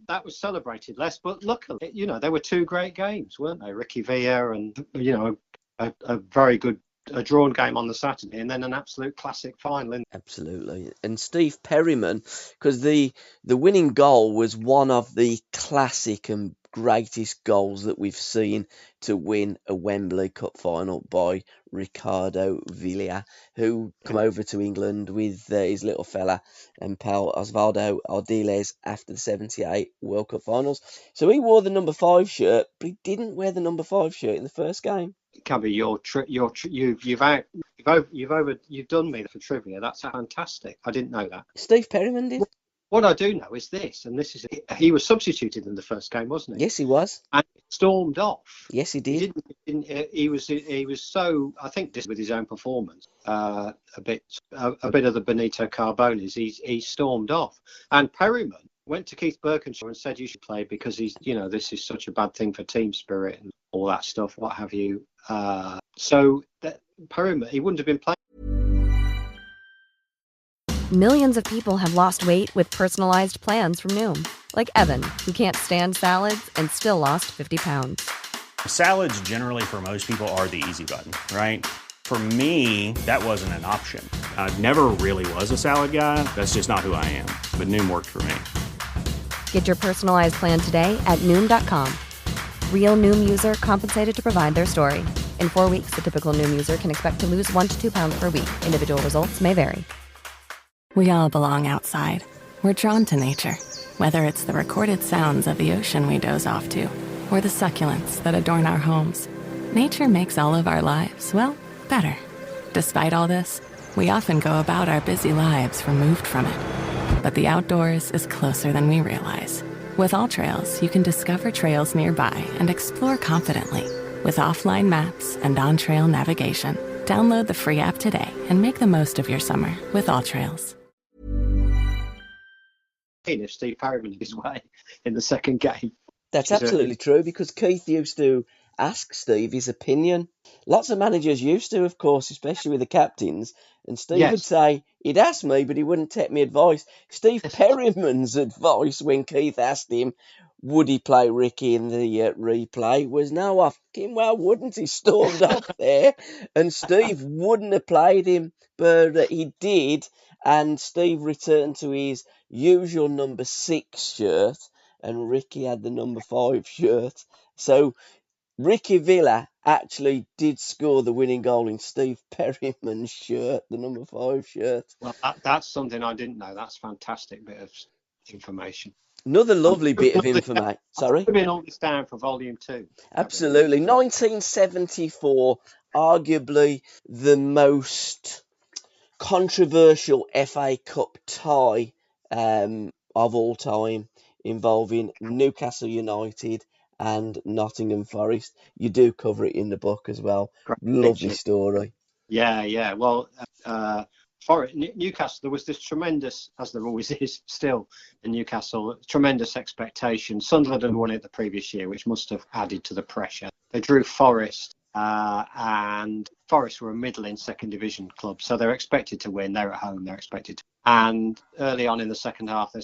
That was celebrated less, but luckily, there were two great games, weren't they? Ricky Villa and a very good. A drawn game on the Saturday and then an absolute classic final. Absolutely. And Steve Perryman, because the winning goal was one of the classic and greatest goals that we've seen to win a Wembley Cup final by Ricardo Villa, who come over to England with his little fella and pal Osvaldo Ardiles after the 78 World Cup finals. So he wore the number 5 shirt, but he didn't wear the number 5 shirt in the first game. Cabbie, you've done me for trivia. That's fantastic. I didn't know that. Steve Perryman did. What I do know is this, and this is he was substituted in the first game, wasn't he? Yes, he was. And he stormed off. Yes, he did. He was so, I think, this with his own performance, a bit of the Benito Carbones. He stormed off, and Perryman went to Keith Birkinshaw and said, "You should play because this is such a bad thing for team spirit and all that stuff, what have you." So that Perryman, he wouldn't have been playing. Millions of people have lost weight with personalized plans from Noom, like Evan, who can't stand salads and still lost 50 pounds. Salads generally for most people are the easy button, right? For me, that wasn't an option. I never really was a salad guy. That's just not who I am. But Noom worked for me. Get your personalized plan today at Noom.com. Real Noom user compensated to provide their story. In 4 weeks, the typical Noom user can expect to lose 1 to 2 pounds per week. Individual results may vary. We all belong outside. We're drawn to nature, whether it's the recorded sounds of the ocean we doze off to, or the succulents that adorn our homes. Nature makes all of our lives, well, better. Despite all this, we often go about our busy lives removed from it. But the outdoors is closer than we realize. With All Trails, you can discover trails nearby and explore confidently. With offline maps and on-trail navigation, download the free app today and make the most of your summer with All Trails. If Steve Perryman his way in the second game. That's absolutely true, because Keith used to ask Steve his opinion. Lots of managers used to, of course, especially with the captains. And Steve would say, he'd ask me, but he wouldn't take me advice. Steve Perryman's advice when Keith asked him, would he play Ricky in the replay, was no, I fucking well wouldn't. He stormed off there, and Steve wouldn't have played him, but he did. And Steve returned to his usual number 6 shirt, and Ricky had the number 5 shirt. So Ricky Villa actually did score the winning goal in Steve Perryman's shirt, the number 5 shirt. Well, that's something I didn't know. That's a fantastic bit of information. Another lovely bit of information. Sorry? I've been all this down for volume 2. Absolutely. 1974, arguably the most controversial FA Cup tie of all time, involving Newcastle United and Nottingham Forest. You do cover it in the book as well. Great Lovely picture. Story. Yeah. Well, Newcastle, there was this tremendous, as there always is still in Newcastle, tremendous expectation. Sunderland had won it the previous year, which must have added to the pressure. They drew Forest, and Forest were a middling second division club, so they're expected to win. They're at home, they're expected to. And early on in the second half, they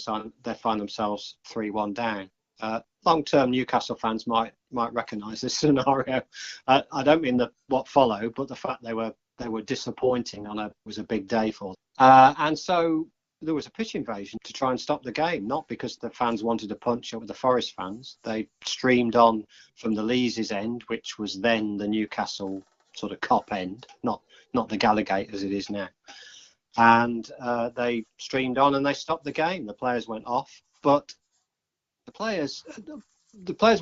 find themselves 3-1 down. Long-term Newcastle fans might recognise this scenario. I don't mean what followed, but the fact they were disappointing was a big day for them. And so there was a pitch invasion to try and stop the game, not because the fans wanted to punch up with the Forest fans. They streamed on from the Lees' end, which was then the Newcastle sort of Cop end, not the Gallagate as it is now. and they streamed on and they stopped the game. The players went off, but the players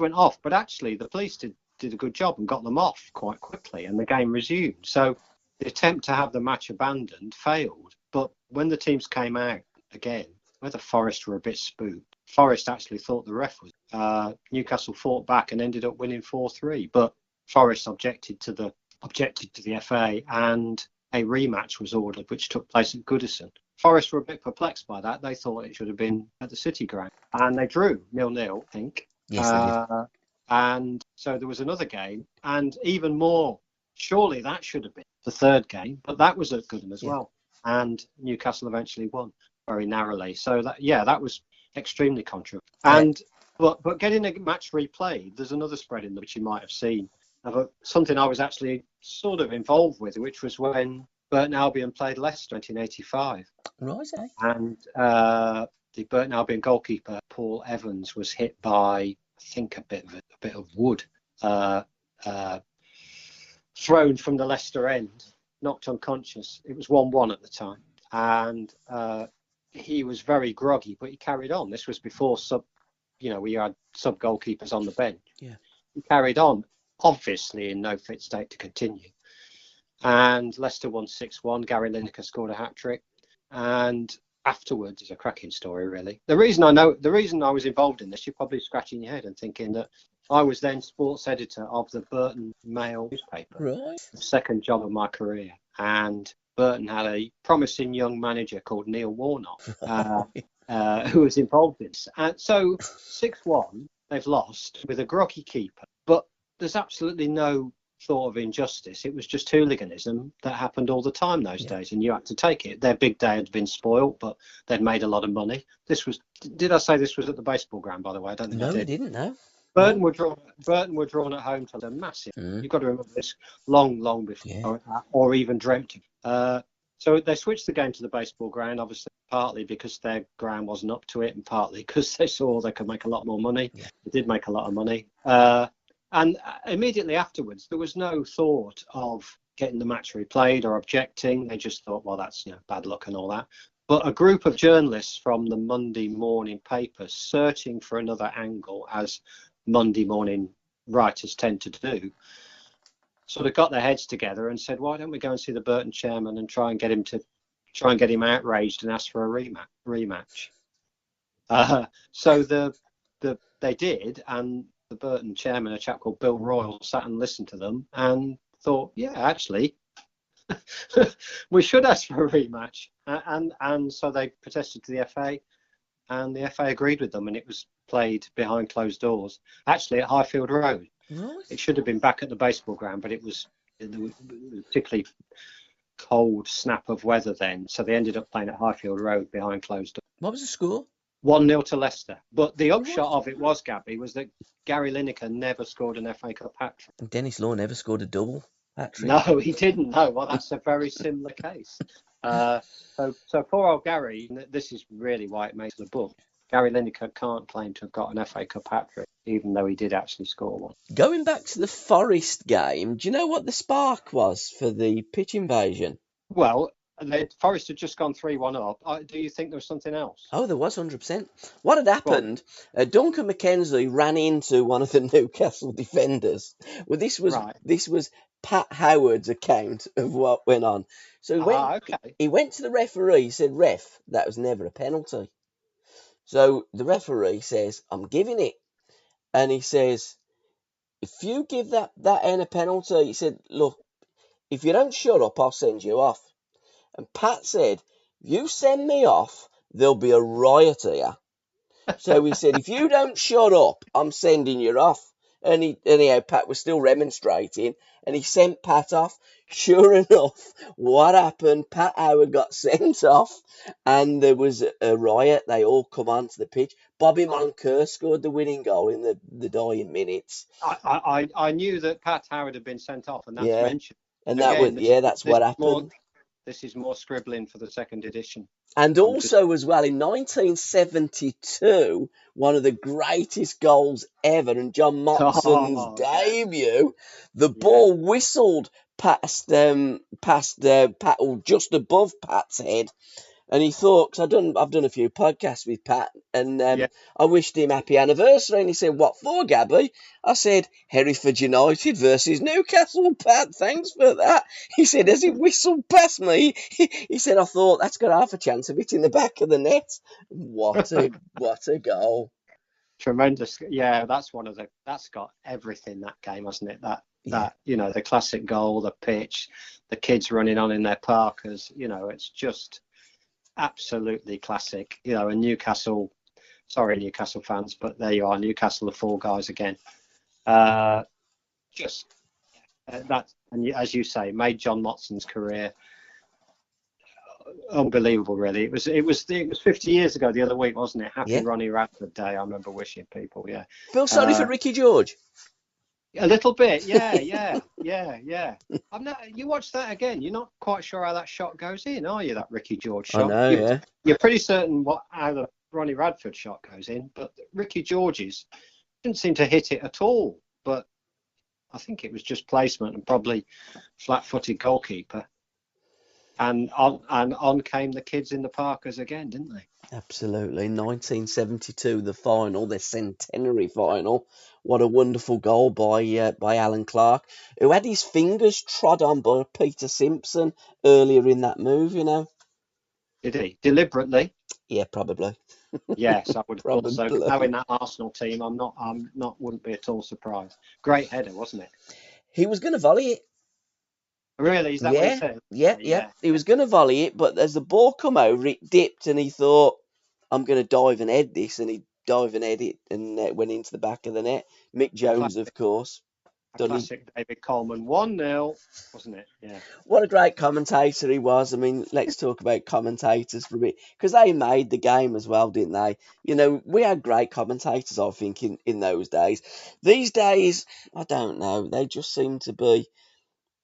went off, but actually the police did a good job and got them off quite quickly, and the game resumed. So the attempt to have the match abandoned failed. But when the teams came out again, whether Forest were a bit spooked, Forest actually thought the ref was. Newcastle fought back and ended up winning 4-3. But Forest objected to the FA, and a rematch was ordered, which took place at Goodison. Forest were a bit perplexed by that. They thought it should have been at the City Ground, and they drew 0-0, I think. Yes, they did. And so there was another game, and even more, surely that should have been the third game, but that was at Goodham as well. And Newcastle eventually won very narrowly. So that was extremely controversial. And but getting a match replayed, there's another spread in which you might have seen of something I was actually sort of involved with, which was when Burton Albion played Leicester in 1985. Right. And the Burton Albion goalkeeper Paul Evans was hit by, I think, a bit of wood thrown from the Leicester end, knocked unconscious. It was 1-1 at the time, and he was very groggy, but he carried on. This was before we had sub goalkeepers on the bench. Yeah, he carried on, obviously in no fit state to continue. And Leicester won 6-1. Gary Lineker scored a hat trick, and afterwards is a cracking story, really. The reason I was involved in this, you're probably scratching your head and thinking that I was then sports editor of the Burton Mail newspaper, right. The second job of my career. And Burton had a promising young manager called Neil Warnock, who was involved in this. And so 6-1, they've lost with a groggy keeper. But there's absolutely no thought of injustice. It was just hooliganism that happened all the time those days, and you had to take it. Their big day had been spoilt, but they'd made a lot of money. Did I say this was at the baseball ground, by the way? I don't think I did. No, you didn't, no. Burton were drawn at home to a massive. You've got to remember this long before, or even dreamt of. So they switched the game to the baseball ground, obviously partly because their ground wasn't up to it, and partly because they saw they could make a lot more money. Yeah. They did make a lot of money. And immediately afterwards, there was no thought of getting the match replayed or objecting. They just thought, well, that's bad luck and all that. But a group of journalists from the Monday morning paper, searching for another angle, as Monday morning writers tend to do, sort of got their heads together and said, why don't we go and see the Burton chairman and try and get him outraged and ask for a rematch. So they did, and the Burton chairman, a chap called Bill Royal, sat and listened to them and thought, yeah, actually, we should ask for a rematch. And so they protested to the FA, and the FA agreed with them, and it was played behind closed doors, actually at Highfield Road. Right. It should have been back at the baseball ground, but it was a particularly cold snap of weather then, so they ended up playing at Highfield Road behind closed doors. What was the score? 1-0 to Leicester. But the upshot of it was, Gabbie, was that Gary Lineker never scored an FA Cup hat-trick. And Dennis Law never scored a double hat-trick. No, he didn't. No, well, that's a very similar case. So poor old Gary, this is really why it makes the book. Gary Lineker can't claim to have got an FA Cup hat-trick, even though he did actually score one. Going back to the Forest game, do you know what the spark was for the pitch invasion? Well, Forest had just gone 3-1 up. Do you think there was something else? Oh, there was 100%. What had happened, Duncan McKenzie ran into one of the Newcastle defenders. Well, this was Pat Howard's account of what went on. So he went to the referee, he said, ref, that was never a penalty. So the referee says, I'm giving it. And he says, if you give that end a penalty, he said, look, if you don't shut up, I'll send you off. And Pat said, if you send me off, there'll be a riot here. So he said, if you don't shut up, I'm sending you off. And anyhow, Pat was still remonstrating, and he sent Pat off. Sure enough, what happened? Pat Howard got sent off, and there was a riot. They all come onto the pitch. Bobby Moncur scored the winning goal in the dying minutes. I knew that Pat Howard had been sent off, and that's mentioned. And that's what happened. This is more scribbling for the second edition. And also as well, in 1972, one of the greatest goals ever, and John Motson's debut, the ball whistled past Pat, or just above Pat's head. And he thought, because I've done a few podcasts with Pat, and Yeah. I wished him happy anniversary. And he said, "What for, Gabbie?" I said, "Hereford United versus Newcastle, Pat. Thanks for that." He said, as he whistled past me, he said, "I thought that's got half a chance of hitting the back of the net." What a goal! Tremendous. Yeah, that's got everything, that game, hasn't it? That the classic goal, the pitch, the kids running on in their parkers. It's just absolutely classic. And Newcastle, sorry Newcastle fans, but there you are, Newcastle the fall guys again. Just that, and as you say, made John Motson's career unbelievable. Really, it was 50 years ago the other week, wasn't it? Happy Ronnie Radford Day. I remember wishing people. Yeah. Feel sorry for Ricky George. A little bit, yeah. You watch that again, you're not quite sure how that shot goes in, are you? That Ricky George shot. I know, You're pretty certain how the Ronnie Radford shot goes in, but Ricky George's didn't seem to hit it at all. But I think it was just placement and probably flat-footed goalkeeper. And on came the kids in the Parkers again, didn't they? Absolutely. 1972, the final, the centenary final. What a wonderful goal by Alan Clark, who had his fingers trod on by Peter Simpson earlier in that move, Did he? Deliberately? Yeah, probably. Yes, I would have thought so. Probably. Knowing that Arsenal team, wouldn't be at all surprised. Great header, wasn't it? He was going to volley it. Really? Is that what he said? Yeah. He was going to volley it, but as the ball come over, it dipped, and he thought, "I'm going to dive and head this," and he dived and headed it, and it went into the back of the net. Mick Jones, of course. Classic David Coleman, 1-0, wasn't it? Yeah. What a great commentator he was. I mean, let's talk about commentators for a bit, because they made the game as well, didn't they? We had great commentators, I think, in those days. These days, I don't know. They just seem to be,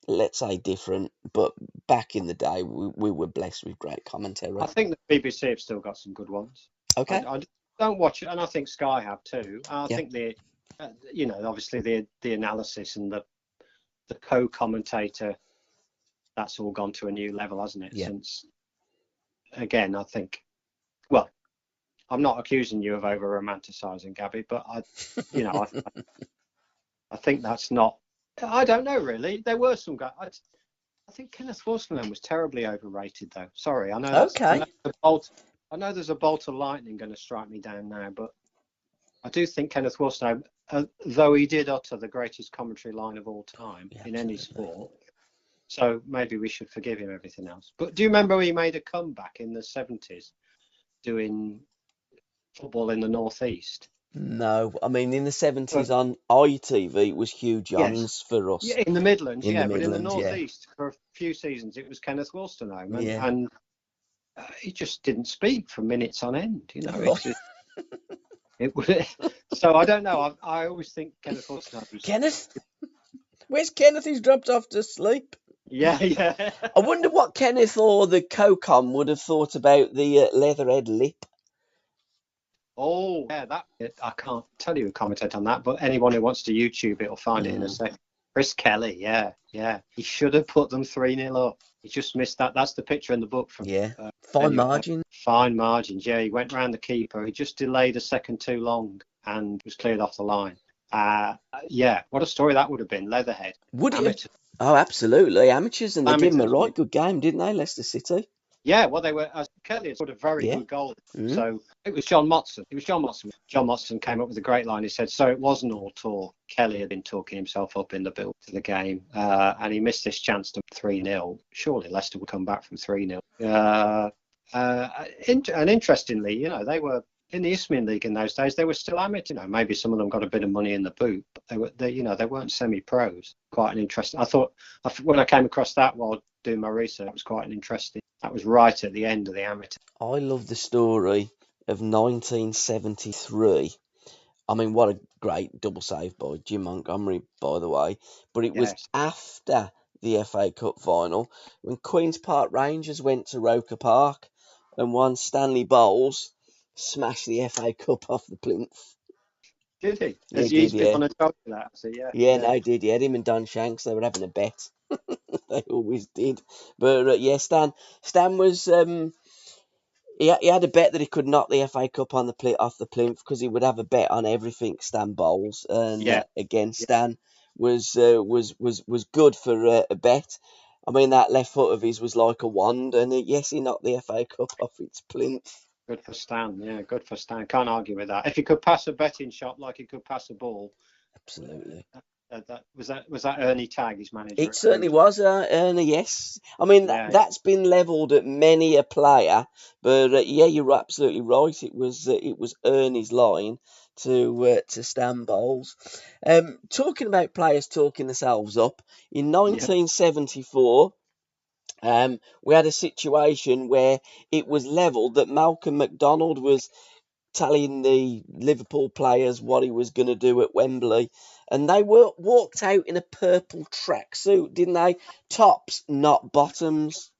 let's say, different. But back in the day, we were blessed with great commentary. I think the BBC have still got some good ones. Okay. I don't watch it, and I think Sky have too. I think obviously the analysis and the co-commentator, that's all gone to a new level, hasn't it? Yeah. Since, again, I think, well, I'm not accusing you of over-romanticising, Gabbie, but I think that's not. I don't know, really. There were some guys. I think Kenneth Wolstenholme was terribly overrated, though. Sorry, I know. Okay. I know there's a bolt of lightning going to strike me down now, but I do think Kenneth Wolstenholme, though he did utter the greatest commentary line of all time in any sport, so maybe we should forgive him everything else. But do you remember he made a comeback in the 70s doing football in the Northeast? No, I mean, in the 70s on ITV, it was Hugh Johns for us. Yeah, in the Midlands, but in the Northeast for a few seasons it was Kenneth Wolstenholme, and he just didn't speak for minutes on end. It would. So I don't know. I always think Kenneth Wolstenholme was... Kenneth? Where's Kenneth? He's dropped off to sleep. Yeah. I wonder what Kenneth or the COCOM would have thought about the Leatherhead lip. Oh, yeah, I can't tell you who commented on that, but anyone who wants to YouTube it will find it in a second. Chris Kelly, yeah. He should have put them 3-0 up. He just missed that. That's the picture in the book. Fine margin. Fine margins, yeah. He went round the keeper. He just delayed a second too long and was cleared off the line. What a story that would have been. Leatherhead. Would it? Oh, absolutely. Amateurs, and they gave him a right good game, didn't they, Leicester City? Yeah, well, they were. Kelly had scored a very good goal. So it was John Motson. John Motson came up with a great line. He said, "So it wasn't all talk. Kelly had been talking himself up in the build to the game, and he missed this chance to 3-0. Surely Leicester would come back from 3-0. And interestingly, they were in the Isthmian League in those days. They were still amateur. Maybe some of them got a bit of money in the boot, but they weren't semi-pros. Quite an interesting. I thought when I came across that while doing my research, it was quite an interesting. That was right at the end of the amateur. I love the story of 1973. I mean, what a great double save by Jim Montgomery, by the way. But it was after the FA Cup final when Queen's Park Rangers went to Roker Park and one Stanley Bowles smashed the FA Cup off the plinth. Did he? He did, been on a job for that. So no, he did. He had him and Don Shanks. They were having a bet. They always did. But yeah, Stan was he had a bet that he could knock the FA Cup on off the plinth because he would have a bet on everything. Stan Bowles, and Yeah, again, yeah, Stan was good for a bet. I mean, that left foot of his was like a wand, and yes, he knocked the FA Cup off its plinth. good for Stan. Yeah, good for Stan. Can't argue with that. If he could pass a betting shop like he could pass a ball, Absolutely. that Ernie Tagg, his manager It at certainly Cruise? was, Ernie, yes. I mean, Yeah, that's been levelled at many a player, but yeah, you're absolutely right. It was Ernie's line to Stan Bowles. Talking about players talking themselves up, in yeah, 1974, we had a situation where it was levelled that Malcolm McDonald was telling the Liverpool players what he was going to do at Wembley, and they walked out in a purple tracksuit, didn't they? Tops, not bottoms.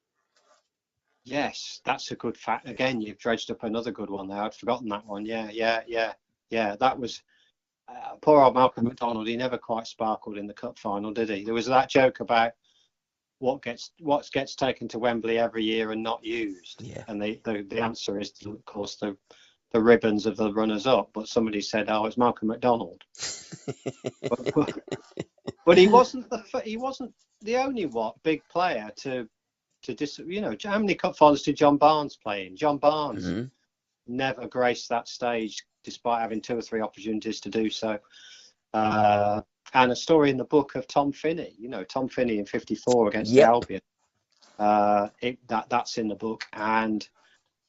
yes. That's a good fact. Again, you've dredged up another good one there. I'd forgotten that one. Yeah, yeah, yeah, yeah. That was poor old Malcolm McDonald. He never quite sparkled in the cup final, did he? There was that joke about what gets taken to Wembley every year and not used, Yeah. and the answer is, of course, the ribbons of the runners up. But somebody said, "Oh, it's Malcolm McDonald," but he wasn't the only big player to how many cup finals did John Barnes play in? John Barnes Mm-hmm. never graced that stage despite having 2 or 3 opportunities to do so. And a story in the book of Tom Finney, Tom Finney in '54 against the Yep. Albion. That's in the book, and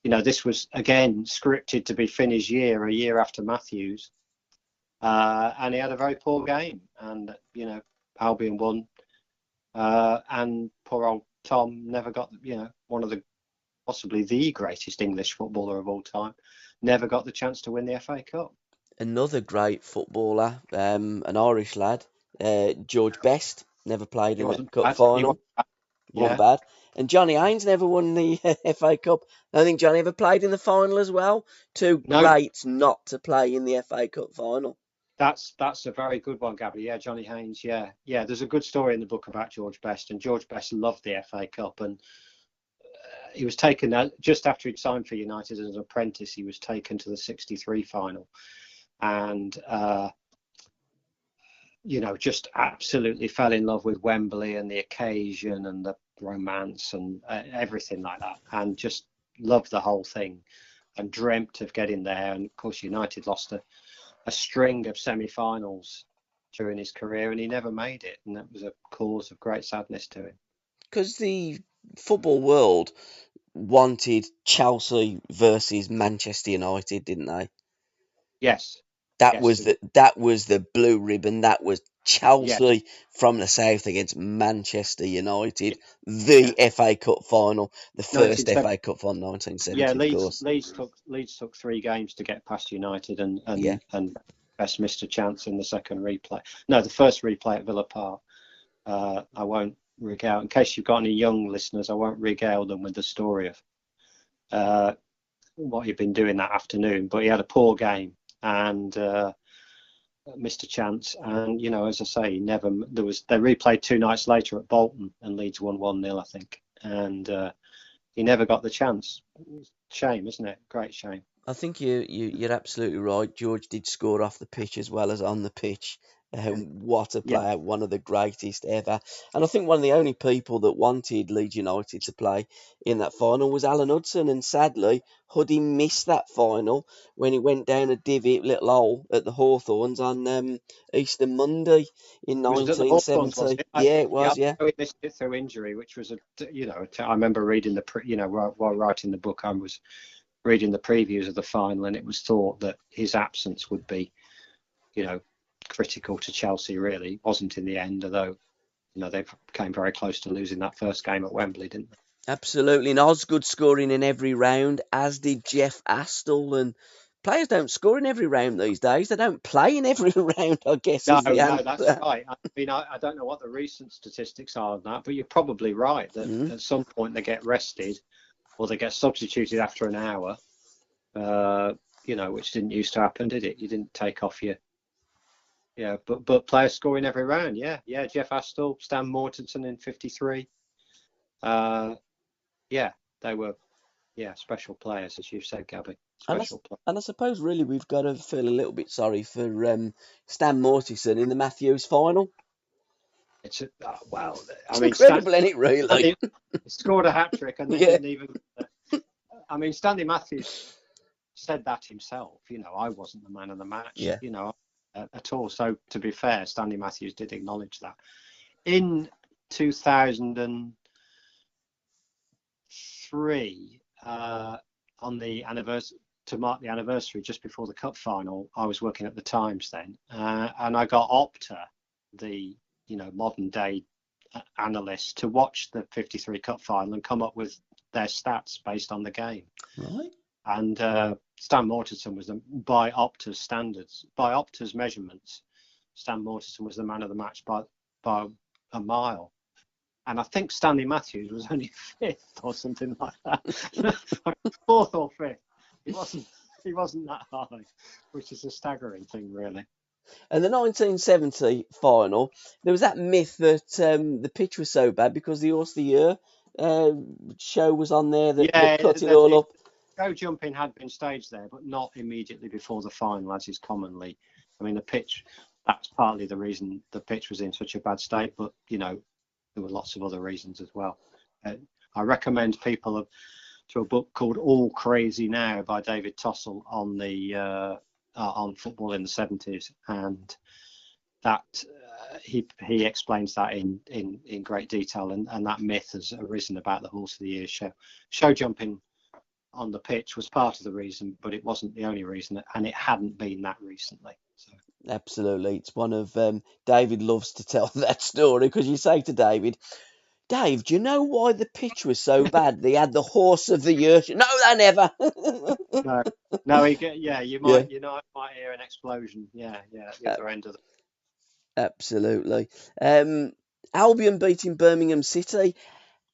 this was again scripted to be Finney's year, a year after Matthews, and he had a very poor game, and Albion won, and poor old Tom never got one of the possibly the greatest English footballer of all time, never got the chance to win the FA Cup. Another great footballer, an Irish lad, George Best, never played He in a wasn't cup bad. He final. wasn't bad. One Yeah. bad. And Johnny Haynes never won the FA Cup. I think Johnny ever played in the final as well. Two No, greats not to play in the FA Cup final. that's a very good one, Gabbie. Yeah, Johnny Haynes. Yeah, yeah. There's a good story in the book about George Best, and George Best loved the FA Cup, and he was taken just after he'd signed for United as an apprentice. He was taken to the '63 final, and just absolutely fell in love with Wembley and the occasion and the romance and everything like that, and just loved the whole thing, and dreamt of getting there. And of course, United lost a string of semi-finals during his career, and he never made it, and that was a cause of great sadness to him. Because the football world wanted Chelsea versus Manchester United, didn't they? Yes, That yes, was the blue ribbon. That was yeah, Chelsea from the south against Manchester United. yeah. The FA Cup final, the first 1970. FA Cup final, Yeah, 1970, of course. Leeds took 3 games to get past United, and Yeah. Best missed a chance in the second replay. No, the first replay at Villa Park. I won't regale, in case you've got any young listeners, I won't regale them with the story of what he'd been doing that afternoon. But he had a poor game and missed a chance. And as I say, they replayed 2 nights later at Bolton, and Leeds won 1-0, I think. And he never got the chance. Shame, isn't it? Great shame. I think you're absolutely right. George did score off the pitch as well as on the pitch. What a Yeah, player, one of the greatest ever. And I think one of the only people that wanted Leeds United to play in that final was Alan Hudson. And sadly, Huddy missed that final when he went down a little hole at the Hawthorns on Easter Monday in was it at the Hawthorns? Was 1970. it? Yeah, it was, yeah. I know he missed it through injury, which was I remember reading while writing the book, I was reading the previews of the final, and it was thought that his absence would be, critical to Chelsea. Really, it wasn't in the end, although they came very close to losing that first game at Wembley, didn't they? Absolutely. And Osgood scoring in every round, as did Jeff Astle. And players don't score in every round these days. They don't play in every round, I guess, No, is the answer. that's right. I mean, I don't know what the recent statistics are on that, but you're probably right that at some point they get rested or they get substituted after an hour, which didn't used to happen, did it? You didn't take off Yeah, but players scoring every round. Yeah, Jeff Astle, Stan Mortensen in '53. Yeah, they were special players, as you said, Gabbie. Special players. And I suppose really we've got to feel a little bit sorry for Stan Mortensen in the Matthews final. It's well, It's incredible, isn't it? Really, he scored a hat trick, and they didn't even. I mean, Stanley Matthews said that himself. I wasn't the man of the match. At all. So to be fair, Stanley Matthews did acknowledge that. In 2003, on the anniversary, to mark the anniversary just before the cup final, I was working at the Times then, and I got Opta, the modern day analyst, to watch the '53 cup final and come up with their stats based on the game. Right. And Stan Mortensen was, by Opta's standards, by Opta's measurements, Stan Mortensen was the man of the match by a mile. And I think Stanley Matthews was only fifth or something like that, fourth or fifth. He wasn't that high, which is a staggering thing, really. And the 1970 final, there was that myth that the pitch was so bad because the Horse of the Year show was on there that cut it all up. Show jumping had been staged there, but not immediately before the final, as is commonly. I mean, the pitch, that's partly the reason the pitch was in such a bad state, but, there were lots of other reasons as well. I recommend people to a book called All Crazy Now by David Tossell on the on football in the 70s, and that he explains that in great detail, and that myth has arisen about the Horse of the Year show. Show jumping on the pitch was part of the reason, but it wasn't the only reason, and it hadn't been that recently. So. Absolutely, it's one of David loves to tell that story, because you say to Dave, do you know why the pitch was so bad? They had the Horse of the Year. No, they never. No, you might hear an explosion. At the other end of the. Absolutely. Albion beating Birmingham City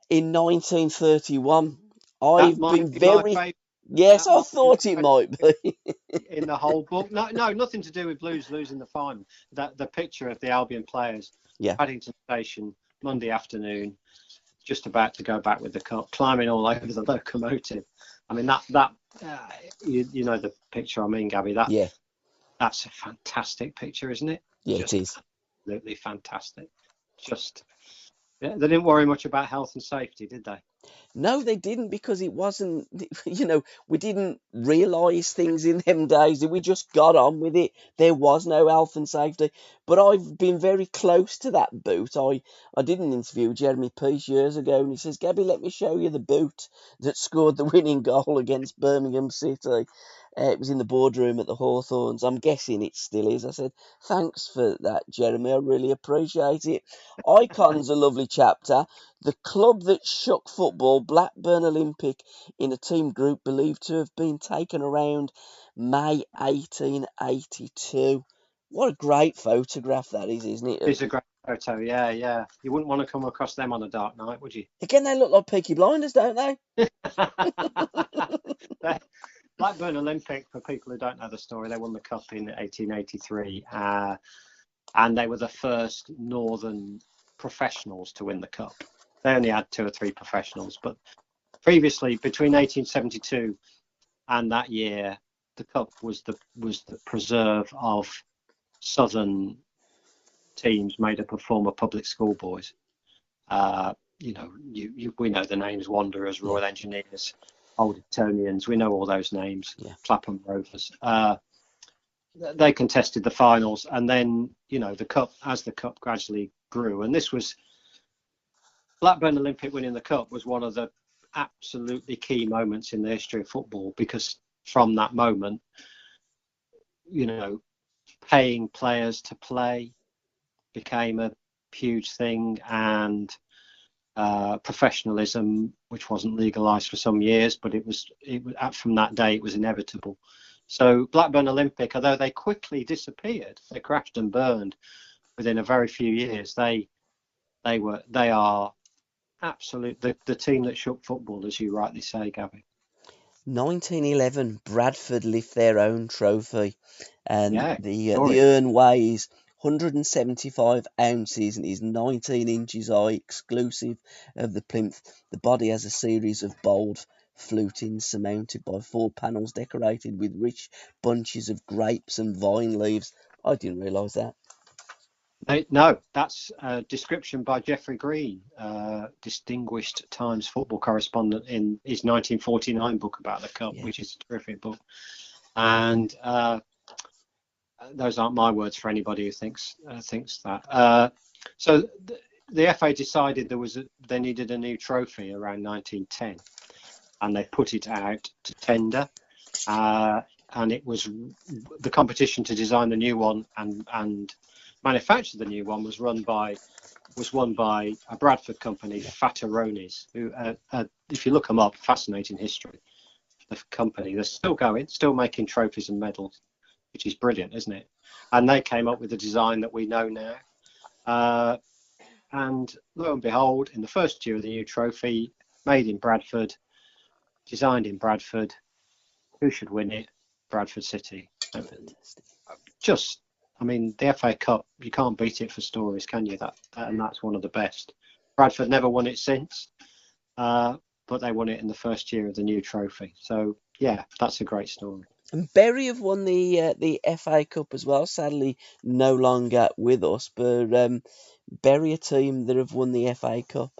in 1931. I've been very. Yes, I thought it might be. In the whole book. No, nothing to do with Blues losing the final. The picture of the Albion players, Paddington Station, Monday afternoon, just about to go back with the cup, climbing all over the locomotive. I mean, that you know the picture I mean, Gabbie. That's a fantastic picture, isn't it? Yeah, it is. Absolutely fantastic. They didn't worry much about health and safety, did they? No, they didn't, because it wasn't, we didn't realise things in them days. We just got on with it. There was no health and safety. But I've been very close to that boot. I did an interview with Jeremy Peace years ago, and he says, Gabbie, let me show you the boot that scored the winning goal against Birmingham City. It was in the boardroom at the Hawthorns. I'm guessing it still is. I said, thanks for that, Jeremy. I really appreciate it. Icon's a lovely chapter. The club that shook football, Blackburn Olympic, in a team group believed to have been taken around May 1882. What a great photograph that is, isn't it? It's a great photo, yeah. You wouldn't want to come across them on a dark night, would you? Again, they look like Peaky Blinders, don't they? Blackburn Olympic, for people who don't know the story, they won the cup in 1883, and they were the first northern professionals to win the cup. They only had 2 or 3 professionals, but previously, between 1872 and that year, the cup was the preserve of southern teams made up of former public school boys. We know the names: Wanderers, Royal Engineers, Old Etonians. We know all those names. Clapham Rovers. They contested the finals, and then the cup gradually grew, and this was Blackburn Olympic winning the cup was one of the absolutely key moments in the history of football, because from that moment, paying players to play became a huge thing, and professionalism, which wasn't legalised for some years, but it was from that day it was inevitable. So Blackburn Olympic, although they quickly disappeared, they crashed and burned within a very few years. They are absolute the team that shook football, as you rightly say, Gabbie. 1911, Bradford lift their own trophy, and the urn weighs 175 ounces and is 19 inches high, exclusive of the plinth. The body has a series of bold flutings surmounted by 4 panels decorated with rich bunches of grapes and vine leaves. I didn't realise that. No, that's a description by Geoffrey Green, distinguished Times football correspondent, in his 1949 book about the Cup, which is a terrific book. And those aren't my words for anybody who thinks that. So the FA decided they needed a new trophy around 1910, and they put it out to tender. And it was the competition to design the new one and manufacture the new one was won by a Bradford company, Fatteronis, who, if you look them up, fascinating history. The company, they're still going, still making trophies and medals, which is brilliant, isn't it? And they came up with the design that we know now. And lo and behold, in the first year of the new trophy, made in Bradford, designed in Bradford, who should win it? Bradford City. The FA Cup, you can't beat it for stories, can you? And that's one of the best. Bradford never won it since, but they won it in the first year of the new trophy. So, yeah, that's a great story. And Bury have won the FA Cup as well, sadly no longer with us, but Bury, a team that have won the FA Cup.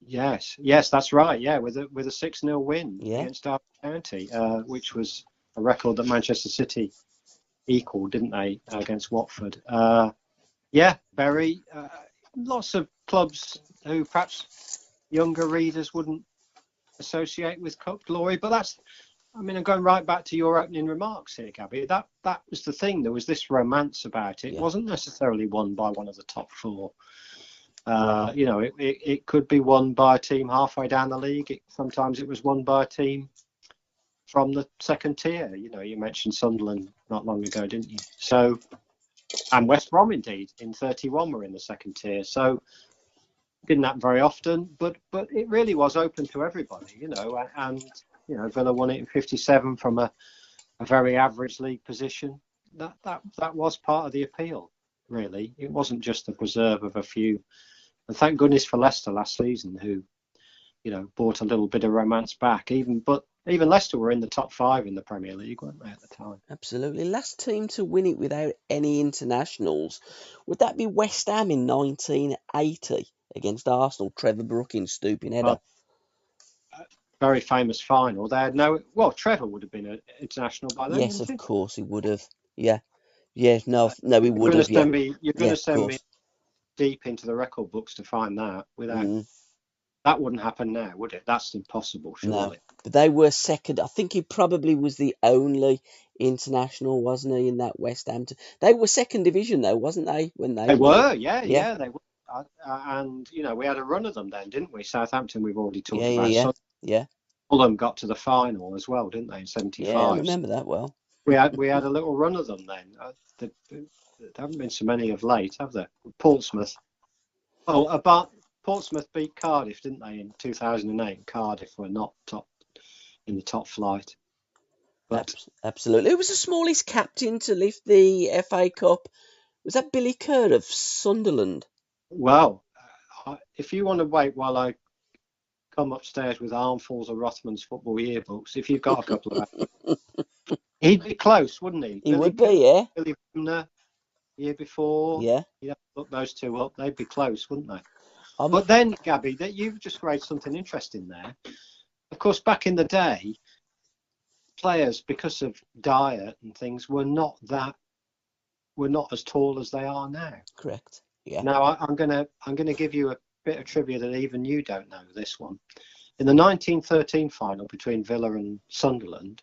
Yes, that's right. Yeah, with a 6-0 win against Derby County, which was a record that Manchester City equal, didn't they, against Watford? Bury, lots of clubs who perhaps younger readers wouldn't associate with Cup glory, but I'm going right back to your opening remarks here, Gabbie. That was the thing. There was this romance about it. It wasn't necessarily won by one of the top 4. It could be won by a team halfway down the league. Sometimes it was won by a team from the second tier. You mentioned Sunderland not long ago, didn't you? So, and West Brom indeed in 31 were in the second tier. So didn't happen very often, but it really was open to everybody. And Villa won it in 57 from a very average league position. That was part of the appeal, really. It wasn't just the preserve of a few. And thank goodness for Leicester last season, who brought a little bit of romance back. Even Leicester were in the top 5 in the Premier League, weren't they, at the time? Absolutely. Last team to win it without any internationals. Would that be West Ham in 1980 against Arsenal? Trevor Brookings stooping header. Very famous final. They had Trevor would have been an international by then. Yes, of course he would have. Yeah. No, he would have. You're going to send me deep into the record books to find that. That wouldn't happen now, would it? That's impossible, surely. No, but they were second. I think he probably was the only international, wasn't he, in that West Ham? They were second division, though, wasn't they? They were, yeah, they were. And, we had a run of them then, didn't we? Southampton, we've already talked about. Yeah. Fulham got to the final as well, didn't they, in 75? Yeah, I remember that well. We had a little run of them then. There haven't been so many of late, have there? Portsmouth. Portsmouth beat Cardiff, didn't they, in 2008? Cardiff were not in the top flight. But absolutely. Who was the smallest captain to lift the FA Cup? Was that Billy Kerr of Sunderland? Well, if you want to wait while I come upstairs with armfuls of Rothman's football yearbooks, if you've got a couple of hours, he'd be close, wouldn't he? He would be, yeah. Billy Browne, year before. Yeah. Look those two up, they'd be close, wouldn't they? But then, Gabbie, that you've just raised something interesting there. Of course, back in the day, players, because of diet and things, were not as tall as they are now. Correct. Yeah. Now I'm gonna give you a bit of trivia that even you don't know. This one, in the 1913 final between Villa and Sunderland,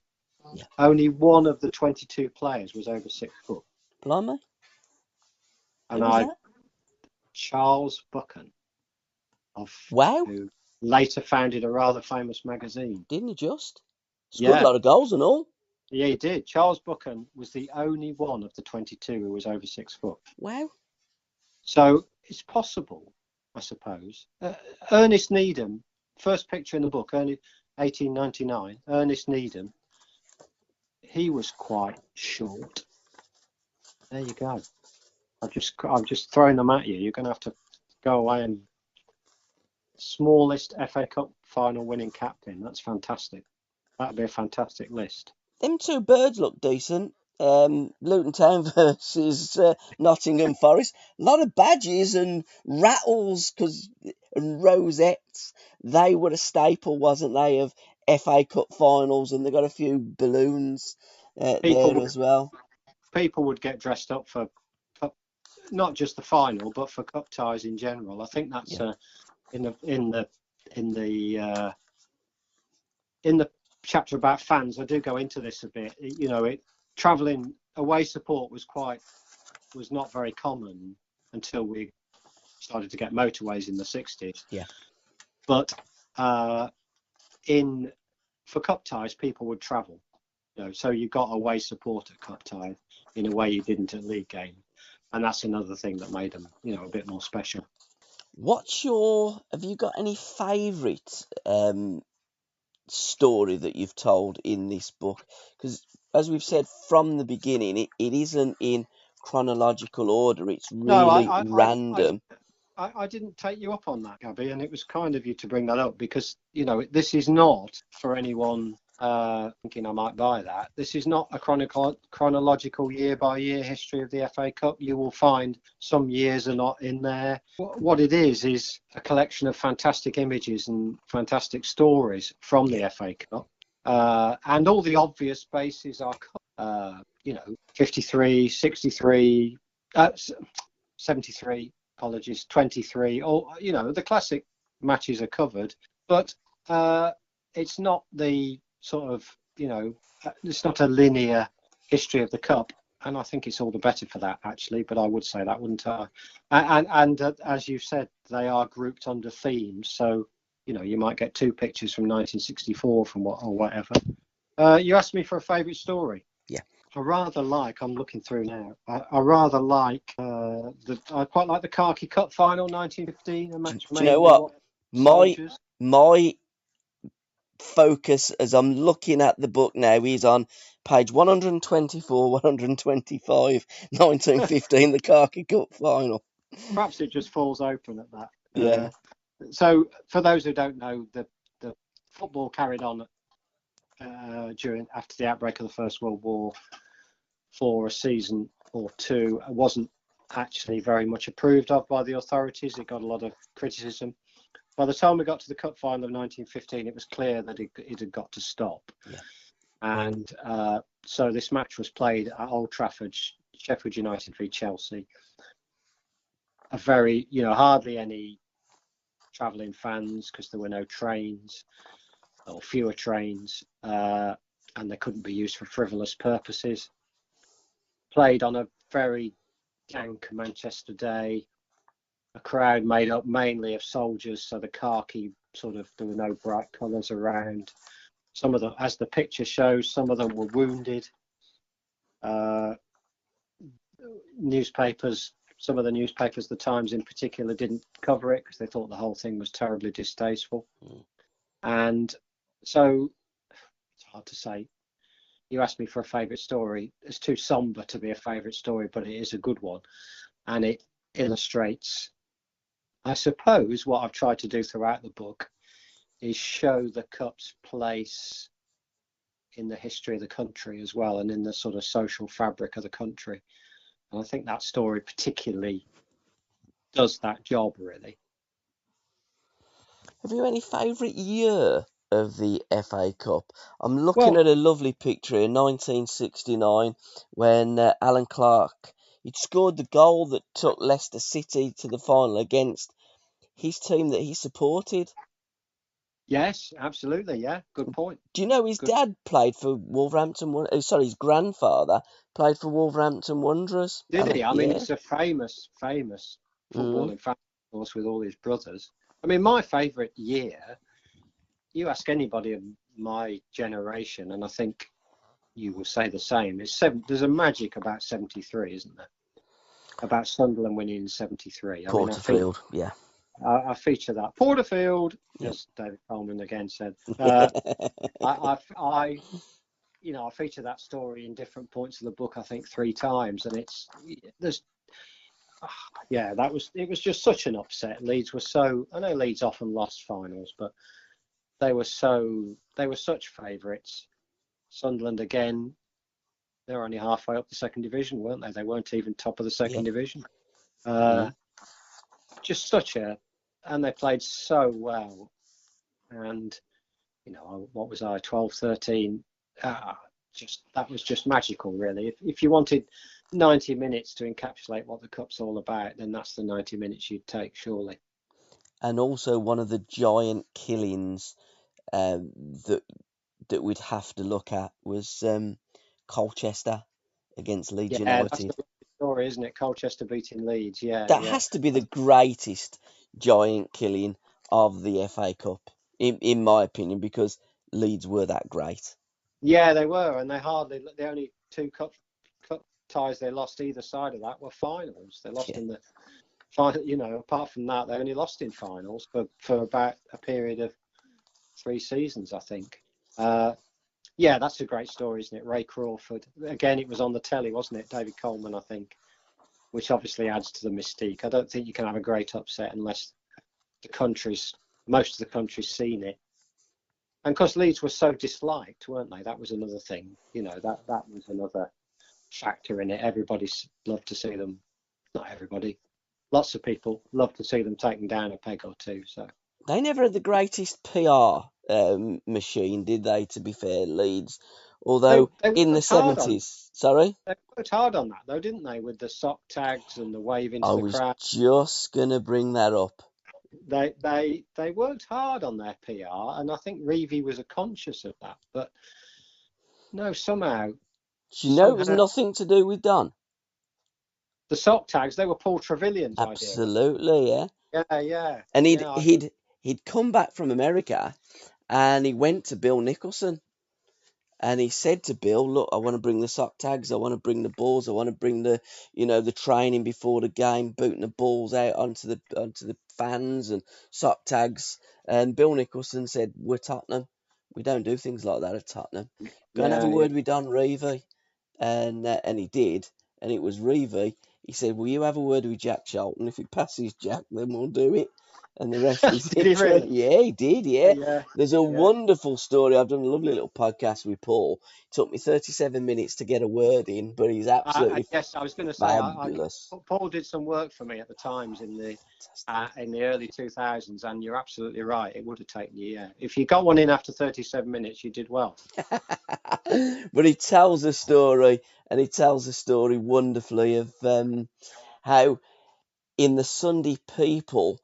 only one of the 22 players was over 6 foot. Blimey. And Charles Buchan. Who later founded a rather famous magazine. Didn't he just? Scored a lot of goals and all. Yeah, he did. Charles Buchan was the only one of the 22 who was over 6 foot. Wow. So it's possible, I suppose. Ernest Needham, first picture in the book, 1899, Ernest Needham, he was quite short. There you go. I'm just throwing them at you. You're going to have to go away and smallest FA Cup final winning captain. That's fantastic. That'd be a fantastic list. Them two birds look decent. Luton Town versus Nottingham Forest. A lot of badges and rattles and rosettes. They were a staple, wasn't they, of FA Cup finals, and they got a few balloons there as well. People would get dressed up for not just the final, but for cup ties in general. I think that's in the chapter about fans. I do go into this a bit. Travelling away support was not very common until we started to get motorways in the 60s. Yeah. But for cup ties, people would travel. So you got away support at cup ties in a way you didn't at league game, and that's another thing that made them, a bit more special. Have you got any favourite story that you've told in this book? Because as we've said from the beginning, it isn't in chronological order. It's really random. I didn't take you up on that, Gabbie, and it was kind of you to bring that up because, this is not for anyone thinking I might buy that. This is not a chronological year-by-year history of the FA Cup. You will find some years are not in there. What it is a collection of fantastic images and fantastic stories from the FA Cup. And all the obvious bases are, 53, 63, 73, apologies, 23, or, the classic matches are covered, but it's not the sort of, it's not a linear history of the Cup, and I think it's all the better for that, actually, but I would say that, wouldn't I? And as you said, they are grouped under themes, so, you might get two pictures from 1964 or whatever. You asked me for a favourite story. Yeah. I'm looking through now, I rather like, I quite like the Khaki Cup final, 1915, a match. Do you know what? My focus as I'm looking at the book now is on page 124, 125, 1915, the Khaki Cup final. Perhaps it just falls open at that. Yeah. So for those who don't know, the football carried on after the outbreak of the First World War for a season or two. It wasn't actually very much approved of by the authorities. It got a lot of criticism. By the time we got to the cup final of 1915, it was clear that it had got to stop. Yeah. And so this match was played at Old Trafford, Sheffield United v Chelsea. A very, hardly any travelling fans because there were no trains or fewer trains, and they couldn't be used for frivolous purposes. Played on a very dank Manchester day. A crowd made up mainly of soldiers, so the khaki there were no bright colours around. Some of them, as the picture shows, some of them were wounded. Some of the newspapers, the Times in particular, didn't cover it because they thought the whole thing was terribly distasteful. And so it's hard to say. You asked me for a favourite story. It's too sombre to be a favourite story, but it is a good one. And it illustrates, I suppose, what I've tried to do throughout the book is show the Cup's place in the history of the country as well, and in the sort of social fabric of the country. And I think that story particularly does that job, really. Have you any favourite year of the FA Cup? I'm looking at a lovely picture in 1969 when Alan Clark, he'd scored the goal that took Leicester City to the final against his team that he supported. Yes, absolutely. Yeah, good point. Do you know his dad played for Wolverhampton? His grandfather played for Wolverhampton Wanderers. Did he? I mean, it's a famous footballing family, of course, with all his brothers. I mean, my favourite year, you ask anybody of my generation, and I think you will say the same, there's a magic about 73, isn't there? About Sunderland winning in 73. Porterfield, yeah. I feature that. Porterfield, as David Coleman again said. I feature that story in different points of the book, I think 3 times, and yeah, it was just such an upset. Leeds were so, I know Leeds often lost finals, but they were such favourites. Sunderland again, they're only halfway up the second division, weren't they? They weren't even top of the second division. Just and they played so well. And, what was I, 12, 13? That was just magical, really. If you wanted 90 minutes to encapsulate what the Cup's all about, then that's the 90 minutes you'd take, surely. And also one of the giant killings that we'd have to look at was Colchester against Leeds That's United. the story, isn't it? Colchester beating Leeds, That has to be the greatest giant killing of the FA Cup, in my opinion, because Leeds were that great. Yeah, they were, and the only two cup ties they lost either side of that were finals. They lost in the final, apart from that, they only lost in finals for about a period of 3 seasons, I think. That's a great story, isn't it? Ray Crawford. Again, it was on the telly, wasn't it? David Coleman, I think, which obviously adds to the mystique. I don't think you can have a great upset unless most of the country's seen it. And because Leeds were so disliked, weren't they? That was another thing. That was another factor in it. Everybody loved to see them. Not everybody. Lots of people loved to see them taken down a peg or two. So they never had the greatest PR machine, did they? To be fair, Leeds. Although they in the 70s, sorry, they worked hard on that, though, didn't they? With the sock tags and the waving to the crowd. I was just gonna bring that up. They worked hard on their PR, and I think Reevy was conscious of that. But no, somehow. Do you know it was nothing to do with Don? The sock tags, they were Paul Trevillion's idea. Absolutely, yeah. Yeah. And he'd come back from America, and he went to Bill Nicholson, and he said to Bill, "Look, I want to bring the sock tags, I want to bring the balls, I want to bring the training before the game, booting the balls out onto the fans and sock tags." And Bill Nicholson said, "We're Tottenham. We don't do things like that at Tottenham. Go and have a word with Don Reevy." And he did, and it was Reevy. He said, "Will you have a word with Jack Charlton? If he passes Jack, then we'll do it." And the rest is Did he really? Yeah, he did, yeah. There's a wonderful story. I've done a lovely little podcast with Paul. It took me 37 minutes to get a word in, but he's absolutely yes, I was going to say, fabulous. Paul did some work for me at the Times in the early 2000s, and you're absolutely right. It would have taken you, If you got one in after 37 minutes, you did well. But he tells the story, and he tells the story wonderfully of how in the Sunday People,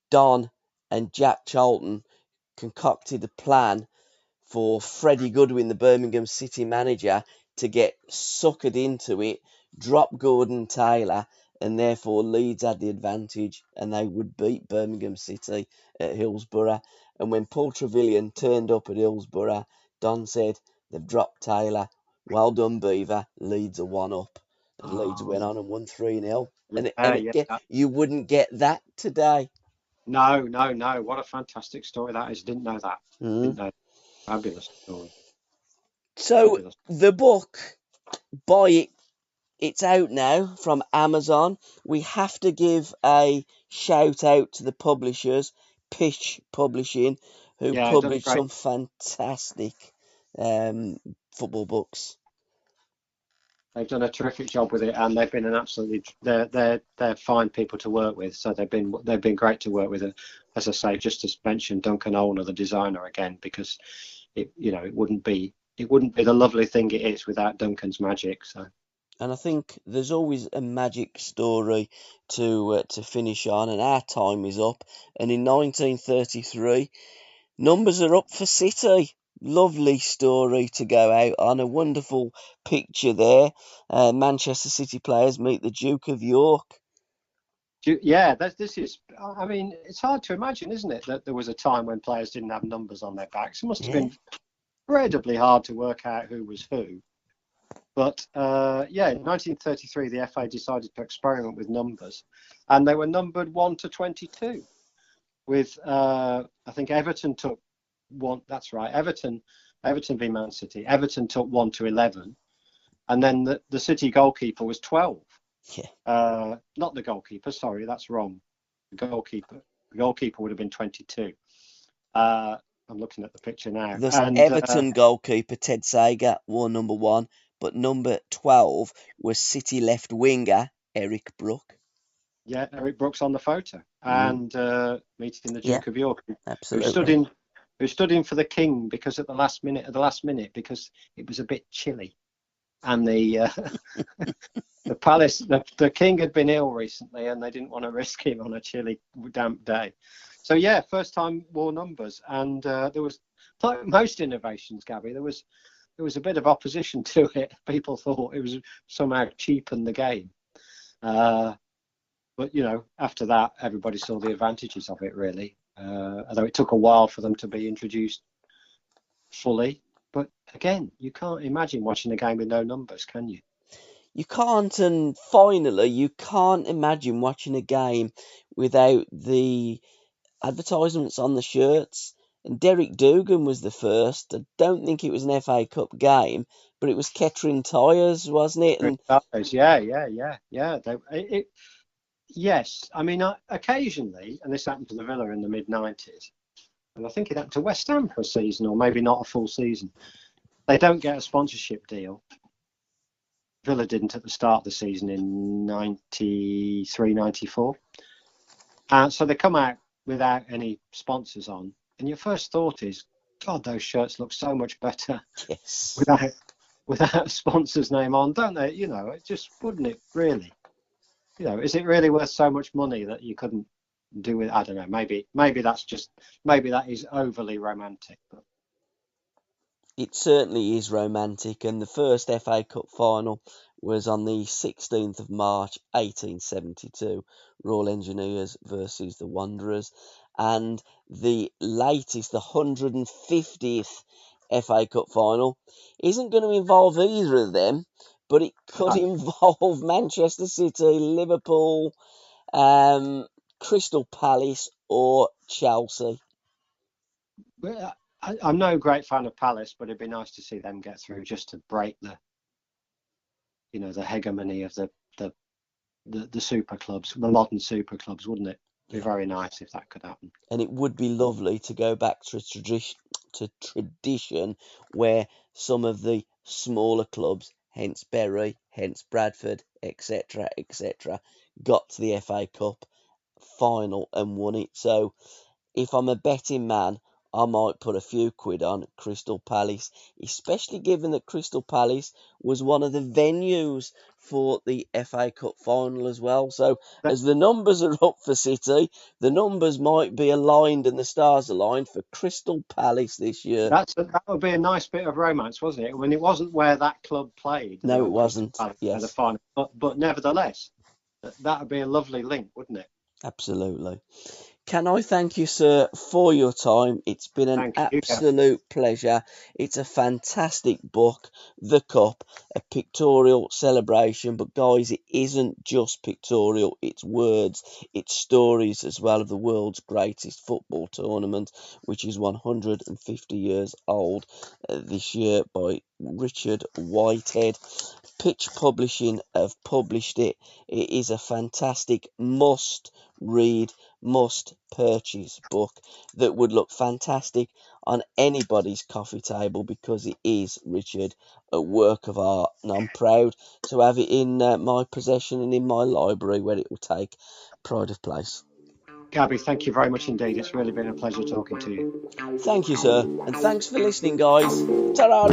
Don and Jack Charlton concocted a plan for Freddie Goodwin, the Birmingham City manager, to get suckered into it, drop Gordon Taylor, and therefore Leeds had the advantage and they would beat Birmingham City at Hillsborough. And when Paul Trevillion turned up at Hillsborough, Don said, "They've dropped Taylor. Well done, Beaver. Leeds are 1 up." And Leeds went on and won 3-0. You wouldn't get that today. No. What a fantastic story that is. Didn't know that. Didn't know. Fabulous story. So the book, buy it. It's out now from Amazon. We have to give a shout out to the publishers, Pitch Publishing, who published some fantastic football books. They've done a terrific job with it, and they've been they're fine people to work with. So they've been great to work with. As I say, just to mention Duncan Olner, the designer, again, because it wouldn't be the lovely thing it is without Duncan's magic. So. And I think there's always a magic story to finish on, and our time is up. And in 1933, numbers are up for City. Lovely story to go out on. A wonderful picture there. Manchester City players meet the Duke of York. Yeah, this is. I mean, it's hard to imagine, isn't it, that there was a time when players didn't have numbers on their backs. It must have been incredibly hard to work out who was who. But in 1933, the FA decided to experiment with numbers, and they were numbered 1 to 22. With I think Everton took 1. That's right, Everton v Man City. Everton took 1 to 11, and then the City goalkeeper was 12. Yeah. Not the goalkeeper. Sorry, that's wrong. The goalkeeper would have been 22. I'm looking at the picture now. Thus, And Everton goalkeeper Ted Sager wore number 1, but number 12 was City left winger Eric Brook. yeah, Eric Brooks on the photo, and meeting the Duke of York, Absolutely. who stood in for the King because at the last minute, because it was a bit chilly, and the the Palace, the King had been ill recently, and they didn't want to risk him on a chilly, damp day. So yeah, first time wore numbers, and there was, like most innovations, Gabbie, there was a bit of opposition to it. People thought it was somehow cheapened the game. But, after that, everybody saw the advantages of it, really. Although it took a while for them to be introduced fully. But again, you can't imagine watching a game with no numbers, can you? You can't, and finally, you can't imagine watching a game without the advertisements on the shirts. And Derek Dougan was the first. I don't think it was an FA Cup game, but it was Kettering Tyres, wasn't it? And yeah. Yes, I mean, occasionally, and this happened to the Villa in the mid-90s, and I think it happened to West Ham for a season, or maybe not a full season. They don't get a sponsorship deal. Villa didn't at the start of the season in 93, 94. So they come out without any sponsors on, and your first thought is, God, those shirts look so much better without a sponsor's name on, don't they? It just wouldn't it really? Is it really worth so much money that you couldn't do it? I don't know. Maybe that is overly romantic. But it certainly is romantic. And the first FA Cup final was on the 16th of March 1872, Royal Engineers versus the Wanderers. And the latest, the 150th FA Cup final, isn't going to involve either of them, but it could involve Manchester City, Liverpool, Crystal Palace, or Chelsea. I'm no great fan of Palace, but it'd be nice to see them get through, just to break the hegemony of the super clubs, the modern super clubs, wouldn't it? It'd be very nice if that could happen. And it would be lovely to go back to tradition where some of the smaller clubs, hence Bury, hence Bradford, etc., got to the FA Cup final and won it. So if I'm a betting man, I might put a few quid on Crystal Palace, especially given that Crystal Palace was one of the venues for the FA Cup final as well. So as the numbers are up for City, the numbers might be aligned and the stars aligned for Crystal Palace this year. That would be a nice bit of romance, wasn't it? When it wasn't where that club played. No, it wasn't. Yes. The final, but nevertheless, that would be a lovely link, wouldn't it? Absolutely. Can I thank you, sir, for your time? It's been an absolute pleasure. It's a fantastic book, The Cup, a pictorial celebration. But guys, it isn't just pictorial. It's words, it's stories as well of the world's greatest football tournament, which is 150 years old this year, by Richard Whitehead. Pitch Publishing have published it. It is a fantastic must-read, must-purchase book that would look fantastic on anybody's coffee table, because it is, Richard, a work of art, and I'm proud to have it in my possession and in my library, where it will take pride of place. Gabbie, thank you very much indeed. It's really been a pleasure talking to you. Thank you, sir, and thanks for listening, guys. Ta-ra!